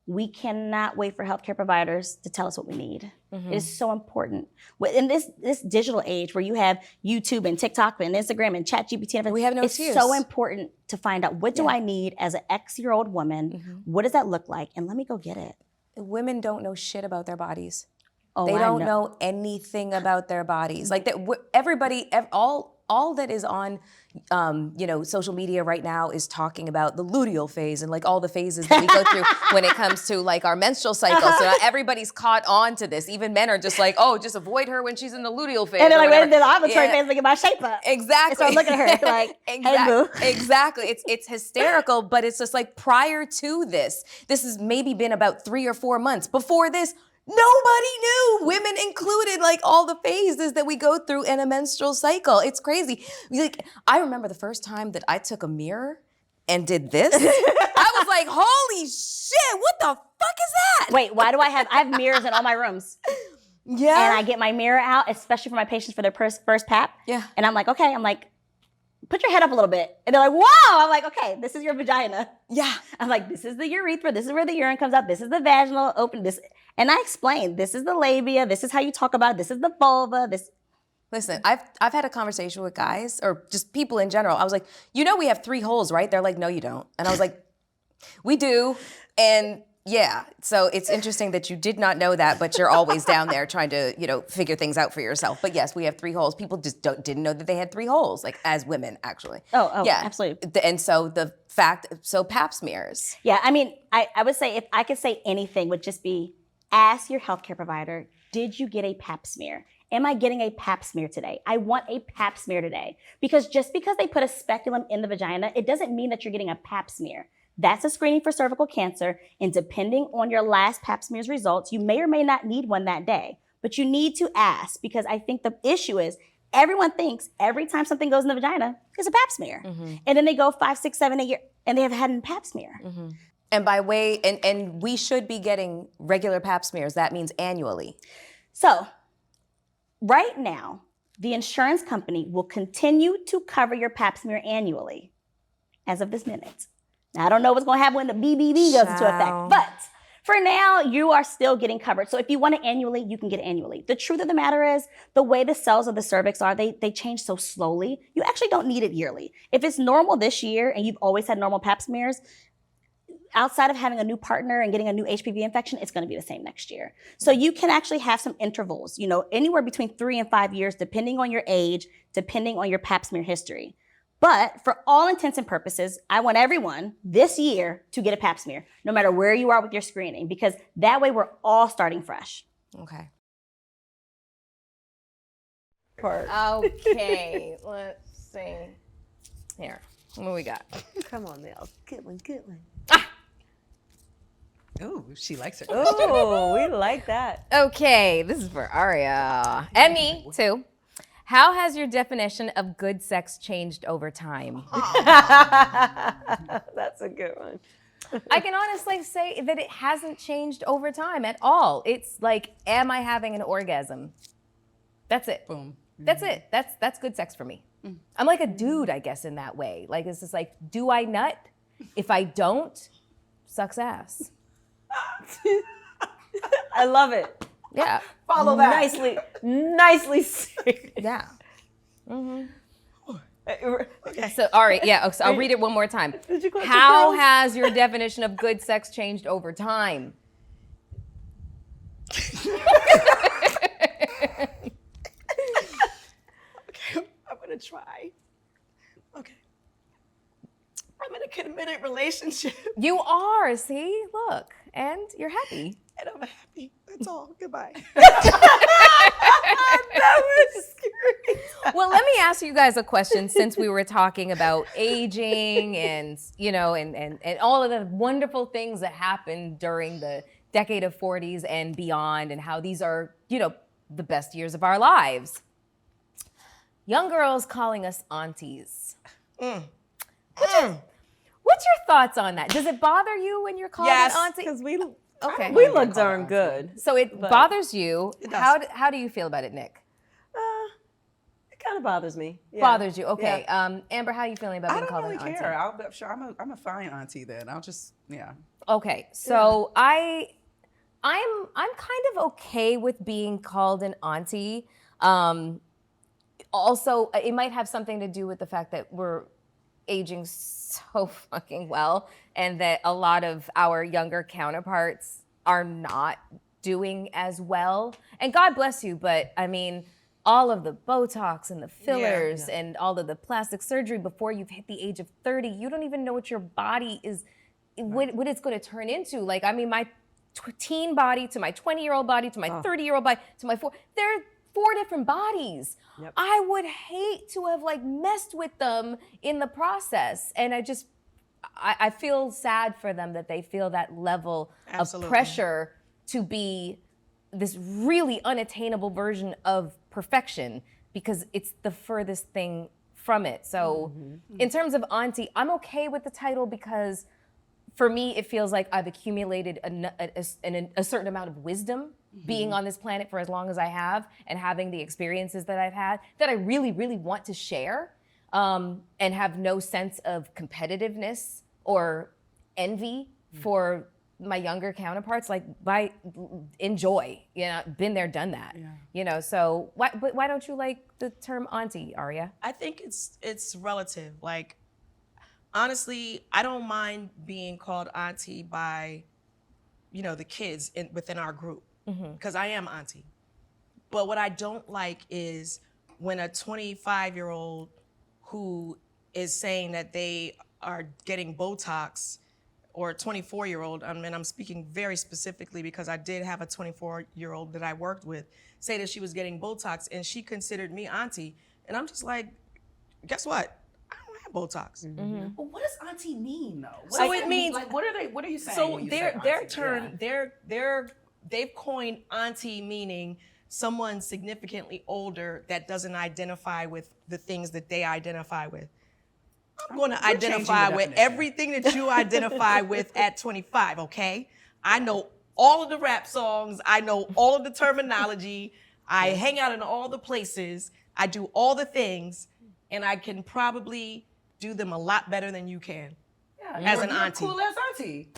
we cannot wait for healthcare providers to tell us what we need. It is so important. In this digital age where you have YouTube and TikTok and Instagram and ChatGPT and everything, we have no it's excuse. so important to find out, what do I need as an X-year-old woman? What does that look like? And let me go get it. Women don't know shit about their bodies. Oh, they I don't know anything about their bodies. Like that, everybody, all that is on, you know, social media right now is talking about the luteal phase and like all the phases that we go through when it comes to like our menstrual cycle. So now everybody's caught on to this. Even men are just like, oh, just avoid her when she's in the luteal phase. And they're like, whatever. wait, then I'm ovulatory phase to get my shape up. Exactly. And so I'm looking at her like, hey, boo. Exactly. It's hysterical, but it's just like prior to this has maybe been about 3 or 4 months. Before this, nobody knew, women included, like all the phases that we go through in a menstrual cycle. It's crazy. Like, I remember the first time that I took a mirror and did this. I was like, holy shit, what the fuck is that? Wait, why do I have mirrors in all my rooms? Yeah. And I get my mirror out, especially for my patients for their first PAP. Yeah. And I'm like, okay, put your head up a little bit. And they're like, whoa. I'm like, okay, this is your vagina. Yeah. I'm like, this is the urethra. This is where the urine comes out. This is the vaginal open. This, and I explained, this is the labia. This is how you talk about it. This is the vulva. This. Listen, I've had a conversation with guys or just people in general. I was like, you know, we have 3 holes, right? They're like, no, you don't. And I was like, we do. And yeah, so it's interesting that you did not know that, but you're always down there trying to, you know, figure things out for yourself. But yes, we have 3 holes. People just didn't know that they had 3 holes, like as women, actually. Oh, yeah, absolutely. And so pap smears. Yeah, I mean, I would say if I could say anything would just be ask your healthcare provider, did you get a pap smear? Am I getting a pap smear today? I want a pap smear today. Because just because they put a speculum in the vagina, it doesn't mean that you're getting a pap smear. That's a screening for cervical cancer. And depending on your last pap smear's results, you may or may not need one that day. But you need to ask, because I think the issue is everyone thinks every time something goes in the vagina, it's a pap smear. Mm-hmm. And then they go 5, 6, 7, 8 years and they have had a pap smear. Mm-hmm. And by way, and we should be getting regular pap smears. That means annually. So right now, the insurance company will continue to cover your pap smear annually as of this minute. Now, I don't know what's going to happen when the BBB goes into effect, but for now, you are still getting covered. So if you want it annually, you can get it annually. The truth of the matter is, the way the cells of the cervix are, they change so slowly, you actually don't need it yearly. If it's normal this year and you've always had normal pap smears, outside of having a new partner and getting a new HPV infection, it's going to be the same next year. So you can actually have some intervals, you know, anywhere between 3 and 5 years, depending on your age, depending on your pap smear history. But for all intents and purposes, I want everyone this year to get a pap smear, no matter where you are with your screening, because that way we're all starting fresh. Okay. Okay, let's see. Here, what we got? Come on, Mel. Good one, good one. Ooh, she likes it. Oh, we like that. Okay, this is for Aria. And me, too. How has your definition of good sex changed over time? That's a good one. I can honestly say that it hasn't changed over time at all. It's like, am I having an orgasm? That's it. Boom. That's it. That's good sex for me. I'm like a dude, I guess, in that way. Like, it's just like, do I nut? If I don't, sucks ass. I love it. Yeah. Follow that. Nicely said. Yeah. Mm-hmm. Okay. So, all right, yeah, so I'll read it one more time. Did you go How has your definition of good sex changed over time? Okay, I'm gonna try. Okay. I'm in a committed relationship. You are, see? Look, and you're happy. And I'm happy. That's all. Goodbye. That was scary. Well, let me ask you guys a question, since we were talking about aging and, you know, and all of the wonderful things that happened during the decade of 40s and beyond, and how these are, you know, the best years of our lives. Young girls calling us aunties. What's your thoughts on that? Does it bother you when you're called an auntie? Because we Okay. We look darn good. So it bothers you. It does. How do you feel about it, Nick? It kind of bothers me. Yeah. Bothers you. Okay. Yeah. Amber, how are you feeling about I being don't called really an auntie? care. I'm sure I'm a fine auntie then. I'll just, yeah. Okay. So I'm kind of okay with being called an auntie. Also, it might have something to do with the fact that we're aging so fucking well, and that a lot of our younger counterparts are not doing as well. And God bless you, but I mean, all of the Botox and the fillers and all of the plastic surgery before you've hit the age of 30, you don't even know what your body is, what it's going to turn into. Like, I mean, my teen body to my 20-year-old body to my 30-year-old body to my they're 4 different bodies. Yep. I would hate to have like messed with them in the process. And I feel sad for them that they feel that level of pressure to be this really unattainable version of perfection, because it's the furthest thing from it. So in terms of auntie, I'm okay with the title, because for me, it feels like I've accumulated a certain amount of wisdom being on this planet for as long as I have and having the experiences that I've had that I really, really want to share, and have no sense of competitiveness or envy for my younger counterparts. Like, enjoy, been there, done that. So why don't you like the term auntie, Aria? I think it's relative. Like, honestly, I don't mind being called auntie by, the kids within our group, because I am auntie. But what I don't like is when a 25-year-old who is saying that they are getting Botox, or a 24-year-old, I'm speaking very specifically because I did have a 24-year-old that I worked with, say that she was getting Botox and she considered me auntie. And I'm just like, guess what? I don't have Botox. But what does auntie mean though? So it means, like, what are you saying? So when you their say their auntie? term, Yeah. they've coined auntie meaning someone significantly older that doesn't identify with the things that they identify with. I'm going to identify with everything that you identify with at 25, okay? I know all of the rap songs. I know all of the terminology. I hang out in all the places. I do all the things, and I can probably do them a lot better than you can. Yeah, as an you're auntie. A cool ass auntie.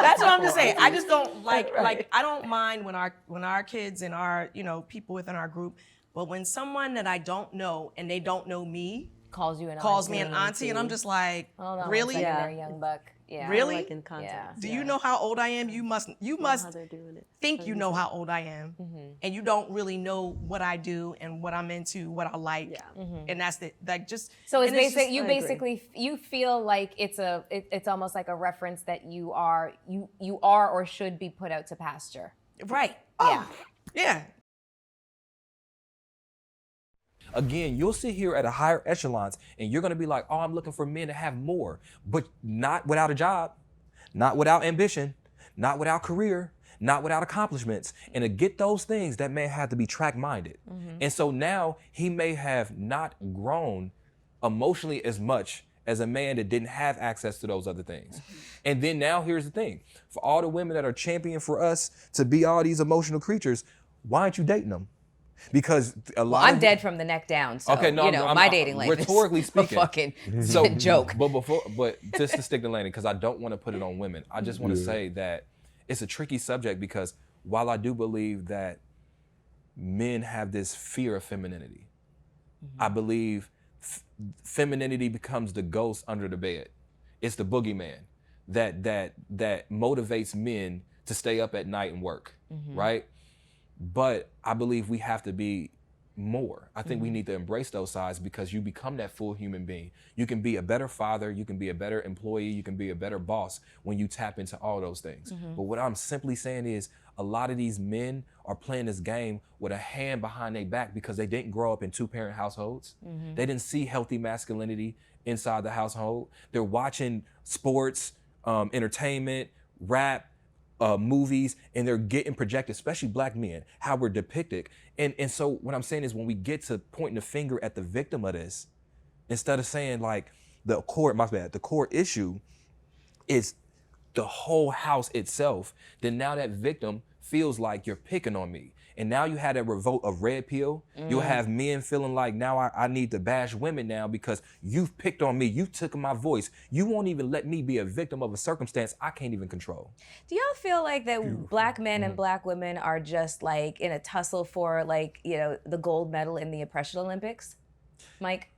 That's what I'm just saying. I just don't like I don't mind when our kids and our people within our group, but when someone that I don't know and they don't know me calls me an auntie, and I'm just like, hold on really? one second there, young buck. Yeah. Really? Like in context. Do you know how old I am? You must think you know how old I am, and you don't really know what I do and what I'm into, what I like, and that's it. Like just so it's and basically you feel like it's almost like a reference that you are or should be put out to pasture. Right. Yeah. Again, you'll sit here at a higher echelons and you're gonna be like, oh, I'm looking for men to have more, but not without a job, not without ambition, not without career, not without accomplishments. And to get those things, that man had to be track-minded. And so now he may have not grown emotionally as much as a man that didn't have access to those other things. And then now here's the thing, for all the women that are championing for us to be all these emotional creatures, why aren't you dating them? Because I'm dead from the neck down. So, okay, no, my dating life rhetorically is speaking, a fucking joke. But just to stick the landing, because I don't want to put it on women. I just want to say that it's a tricky subject because while I do believe that men have this fear of femininity, I believe femininity becomes the ghost under the bed. It's the boogeyman that motivates men to stay up at night and work, right? But I believe we have to be more. I think we need to embrace those sides because you become that full human being. You can be a better father, you can be a better employee, you can be a better boss when you tap into all those things. But what I'm simply saying is a lot of these men are playing this game with a hand behind their back because they didn't grow up in two-parent households. They didn't see healthy masculinity inside the household. They're watching sports, entertainment, rap, movies, and they're getting projected, especially black men, how we're depicted. And so what I'm saying is when we get to pointing the finger at the victim of this, instead of saying like the core issue is the whole house itself, then now that victim feels like you're picking on me. And now you had a revolt of red pill. You'll have men feeling like now I need to bash women now because you've picked on me. You took my voice. You won't even let me be a victim of a circumstance I can't even control. Do y'all feel like that black men and black women are just like in a tussle for like, the gold medal in the oppression Olympics? Mike?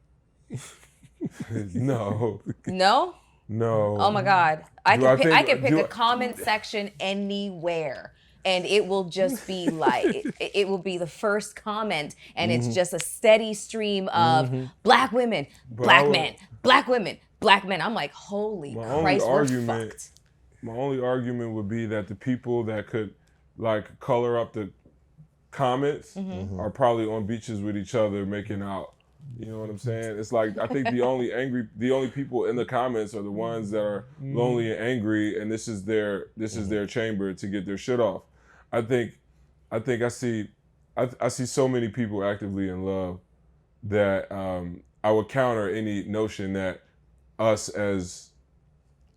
No. No? No. Oh my God. I can pick a comment section anywhere. And it will just be like, it will be the first comment, and it's just a steady stream of black women, black men, black women, black men. I'm like, holy Christ, we're fucked. My only argument would be that the people that could like color up the comments are probably on beaches with each other making out. You know what I'm saying? It's like, I think the only people in the comments are the ones that are lonely and angry, and this is their chamber to get their shit off. I think I see so many people actively in love that I would counter any notion that us as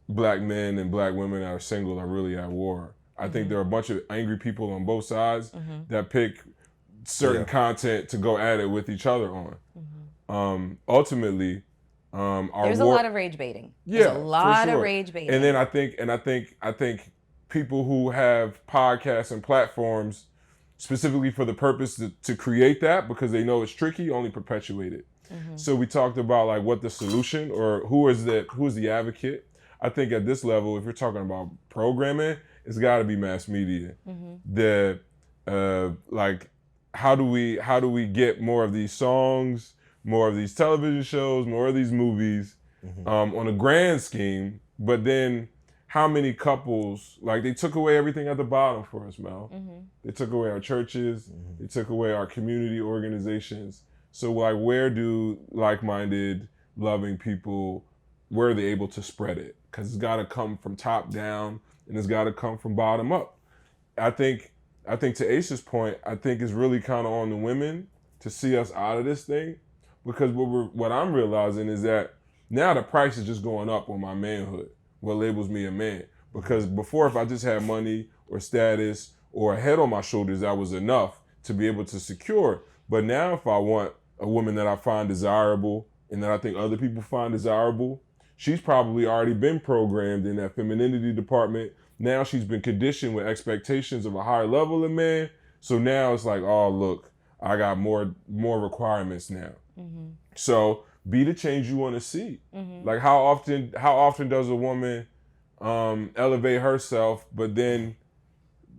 black men and black women that are single are really at war. I think there are a bunch of angry people on both sides that pick certain content to go at it with each other on. Ultimately, there's a lot of rage baiting. There's a lot of rage baiting. And then I think people who have podcasts and platforms specifically for the purpose to create that because they know it's tricky, only perpetuate it. So we talked about like what the solution or who is the advocate. I think at this level, if you're talking about programming, it's got to be mass media. Like how do we get more of these songs, more of these television shows, more of these movies on a grand scheme, but then how many couples, like they took away everything at the bottom for us, Mel. They took away our churches, they took away our community organizations. So like where do like-minded, loving people, where are they able to spread it? Because it's got to come from top down and it's got to come from bottom up. I think to Ace's point, I think it's really kind of on the women to see us out of this thing, because what I'm realizing is that now the price is just going up on my manhood, what labels me a man. Because before, if I just had money or status or a head on my shoulders, that was enough to be able to secure. But now if I want a woman that I find desirable and that I think other people find desirable, she's probably already been programmed in that femininity department. Now she's been conditioned with expectations of a higher level of man. So now it's like, oh, look, I got more requirements now. So be the change you want to see. Like how often does a woman elevate herself, but then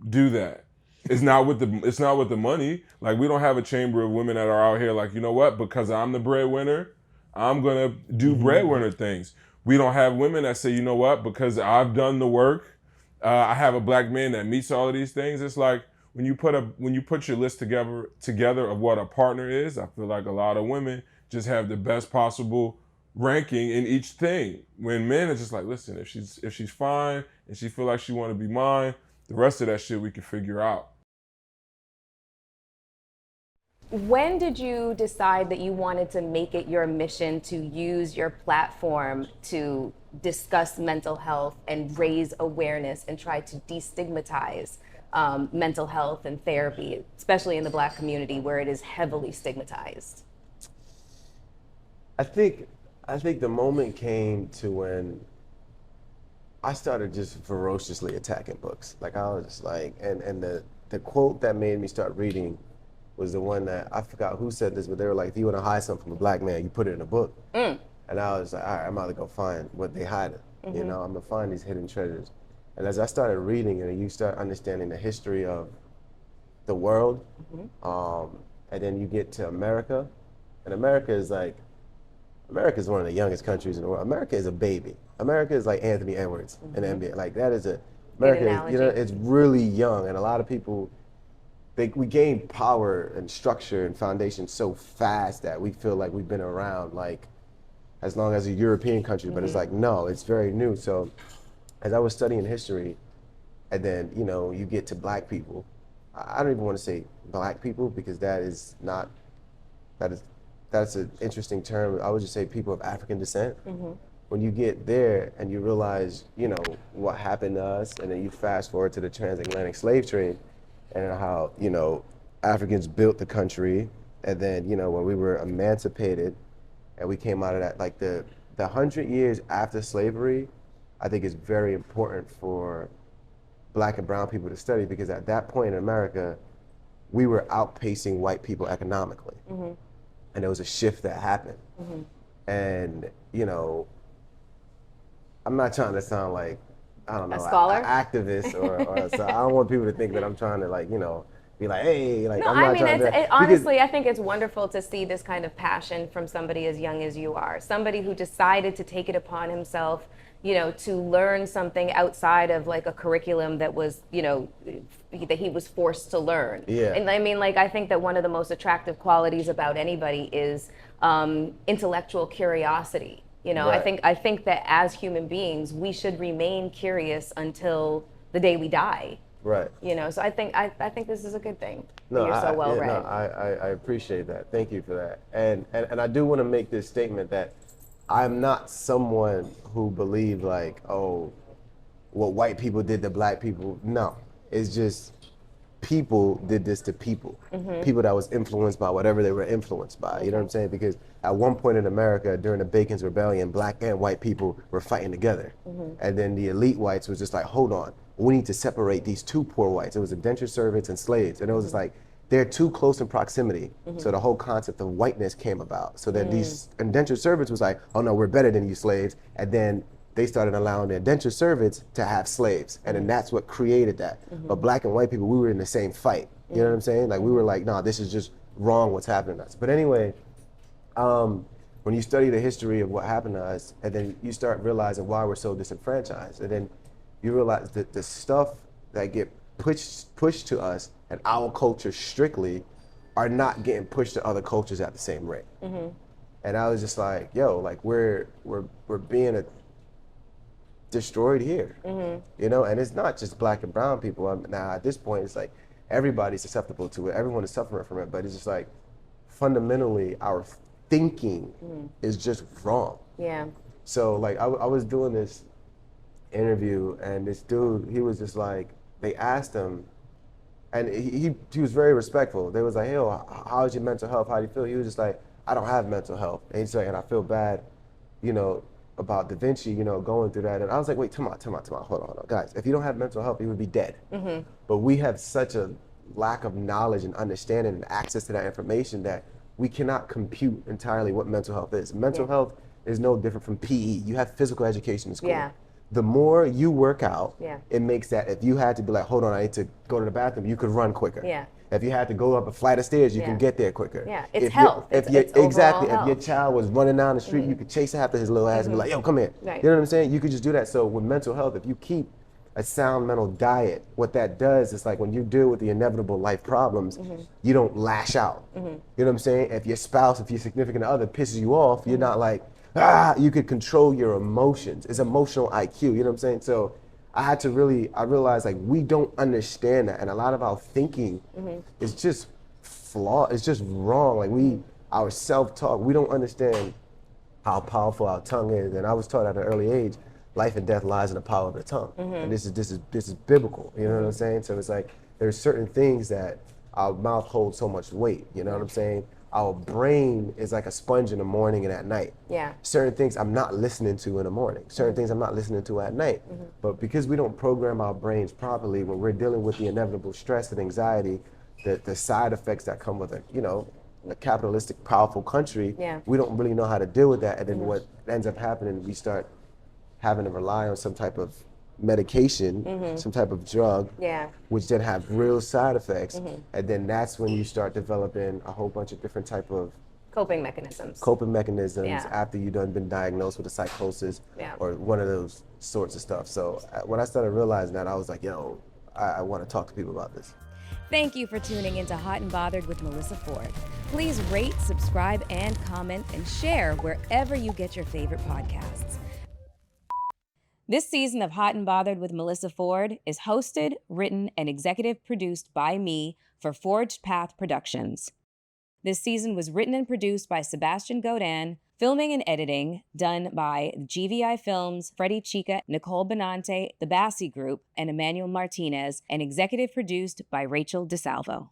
do that? It's not with the money. Like we don't have a chamber of women that are out here like, you know what, because I'm the breadwinner, I'm gonna do breadwinner things. We don't have women that say, you know what, because I've done the work, I have a black man that meets all of these things. It's like when you put your list together of what a partner is, I feel like a lot of women just have the best possible ranking in each thing. When men are just like, listen, if she's fine and she feel like she want to be mine, the rest of that shit we can figure out. When did you decide that you wanted to make it your mission to use your platform to discuss mental health and raise awareness and try to destigmatize mental health and therapy, especially in the Black community where it is heavily stigmatized? I think the moment came to when I started just ferociously attacking books. Like I was just like, and the quote that made me start reading was the one that, I forgot who said this, but they were like, if you want to hide something from a black man, you put it in a book. And I was like, all right, I'm about to go find what they hide. You know, I'm gonna find these hidden treasures. And as I started reading and you start understanding the history of the world, and then you get to America, and America is one of the youngest countries in the world. America is a baby. America is like Anthony Edwards in the NBA. Like that is America is, you know, it's really young, and a lot of people, we gain power and structure and foundation so fast that we feel like we've been around like as long as a European country, but it's like, no, it's very new. So as I was studying history, and then, you know, you get to black people, I don't even want to say black people because that's an interesting term. I would just say people of African descent. When you get there and you realize, you know, what happened to us, and then you fast forward to the transatlantic slave trade and how, you know, Africans built the country, and then, you know, when we were emancipated and we came out of that, like the 100 years after slavery, I think is very important for black and brown people to study, because at that point in America, we were outpacing white people economically. And there was a shift that happened. And, you know, I'm not trying to sound like, I don't know, a scholar? An activist or so I don't want people to think that I'm trying to, like, you know, be like, hey, like, No, I'm not I mean, trying to. honestly, I think it's wonderful to see this kind of passion from somebody as young as you are. Somebody who decided to take it upon himself, you know, to learn something outside of like a curriculum that was, you know, that he was forced to learn. Yeah. And I mean, like, I think that one of the most attractive qualities about anybody is intellectual curiosity. You know, Right. I think that as human beings, we should remain curious until the day we die. Right. You know, so I think this is a good thing. No, You're so well read. No, I appreciate that. Thank you for that. And I do want to make this statement that I'm not someone who believes like, oh, what white people did to black people. No, It's just people did this to people. People that was influenced by whatever they were influenced by. You know what I'm saying? Because at one point in America, during the Bacon's Rebellion, black and white people were fighting together. And then the elite whites was just like, hold on, we need to separate these two poor whites. It was indentured servants and slaves. And it was just like, they're too close in proximity. So the whole concept of whiteness came about. So that these indentured servants was like, oh no, we're better than you slaves. And then they started allowing the indentured servants to have slaves. And then that's what created that. But black and white people, we were in the same fight. You know what I'm saying? Like we were like, nah, this is just wrong what's happening to us. But anyway, when you study the history of what happened to us, and then you start realizing why we're so disenfranchised, and then you realize that the stuff that get pushed to us and our culture strictly are not getting pushed to other cultures at the same rate. And I was just like, yo, like we're being destroyed here, you know? And it's not just black and brown people. Now at this point, it's like everybody's susceptible to it. Everyone is suffering from it, but it's just like fundamentally our thinking is just wrong. Yeah. So like I was doing this interview and this dude, he was just like, they asked him, and he was very respectful. They was like, hey, how's your mental health? How do you feel? He was just like, I don't have mental health. And he's like, and I feel bad, you know, about Da Vinci, you know, going through that. And I was like, wait, come on, hold on. Guys, if you don't have mental health, you would be dead. But we have such a lack of knowledge and understanding and access to that information that we cannot compute entirely what mental health is. Mental health is no different from PE. You have physical education in school. Yeah. The more you work out, Yeah. it makes that if you had to be like, hold on, I need to go to the bathroom, you could run quicker. Yeah. If you had to go up a flight of stairs, you can get there quicker. Yeah, it's If health. If It's exactly. overall If your health. child was running down the street, you could chase after his little ass and be like, yo, come here. Right. You know what I'm saying? You could just do that. So with mental health, if you keep a sound mental diet, what that does is like when you deal with the inevitable life problems, you don't lash out. You know what I'm saying? If your spouse, if your significant other pisses you off, you're not like, you could control your emotions. It's emotional IQ, you know what I'm saying? So I realized like we don't understand that, and a lot of our thinking is just flawed. It's just wrong. Like our self-talk, we don't understand how powerful our tongue is. And I was taught at an early age, life and death lies in the power of the tongue. And this is biblical. You know what I'm saying? So it's like there's certain things that our mouth holds so much weight. You know what I'm saying? Our brain is like a sponge in the morning and at night. Yeah. Certain things I'm not listening to in the morning. Certain things I'm not listening to at night. But because we don't program our brains properly, when we're dealing with the inevitable stress and anxiety, the side effects that come with a capitalistic, powerful country, we don't really know how to deal with that. And then what ends up happening, we start having to rely on some type of medication, some type of drug, which then have real side effects. And then that's when you start developing a whole bunch of different type of Coping mechanisms. After you've done been diagnosed with a psychosis or one of those sorts of stuff. So when I started realizing that, I was like, yo, I want to talk to people about this. Thank you for tuning into Hot and Bothered with Melyssa Ford. Please rate, subscribe, and comment, and share wherever you get your favorite podcasts. This season of Hot and Bothered with Melyssa Ford is hosted, written, and executive produced by me for Forged Path Productions. This season was written and produced by Sebastian Godin, filming and editing done by GVI Films, Freddie Chica, Nicole Benante, the Bassi Group, and Emmanuel Martinez, and executive produced by Rachel DeSalvo.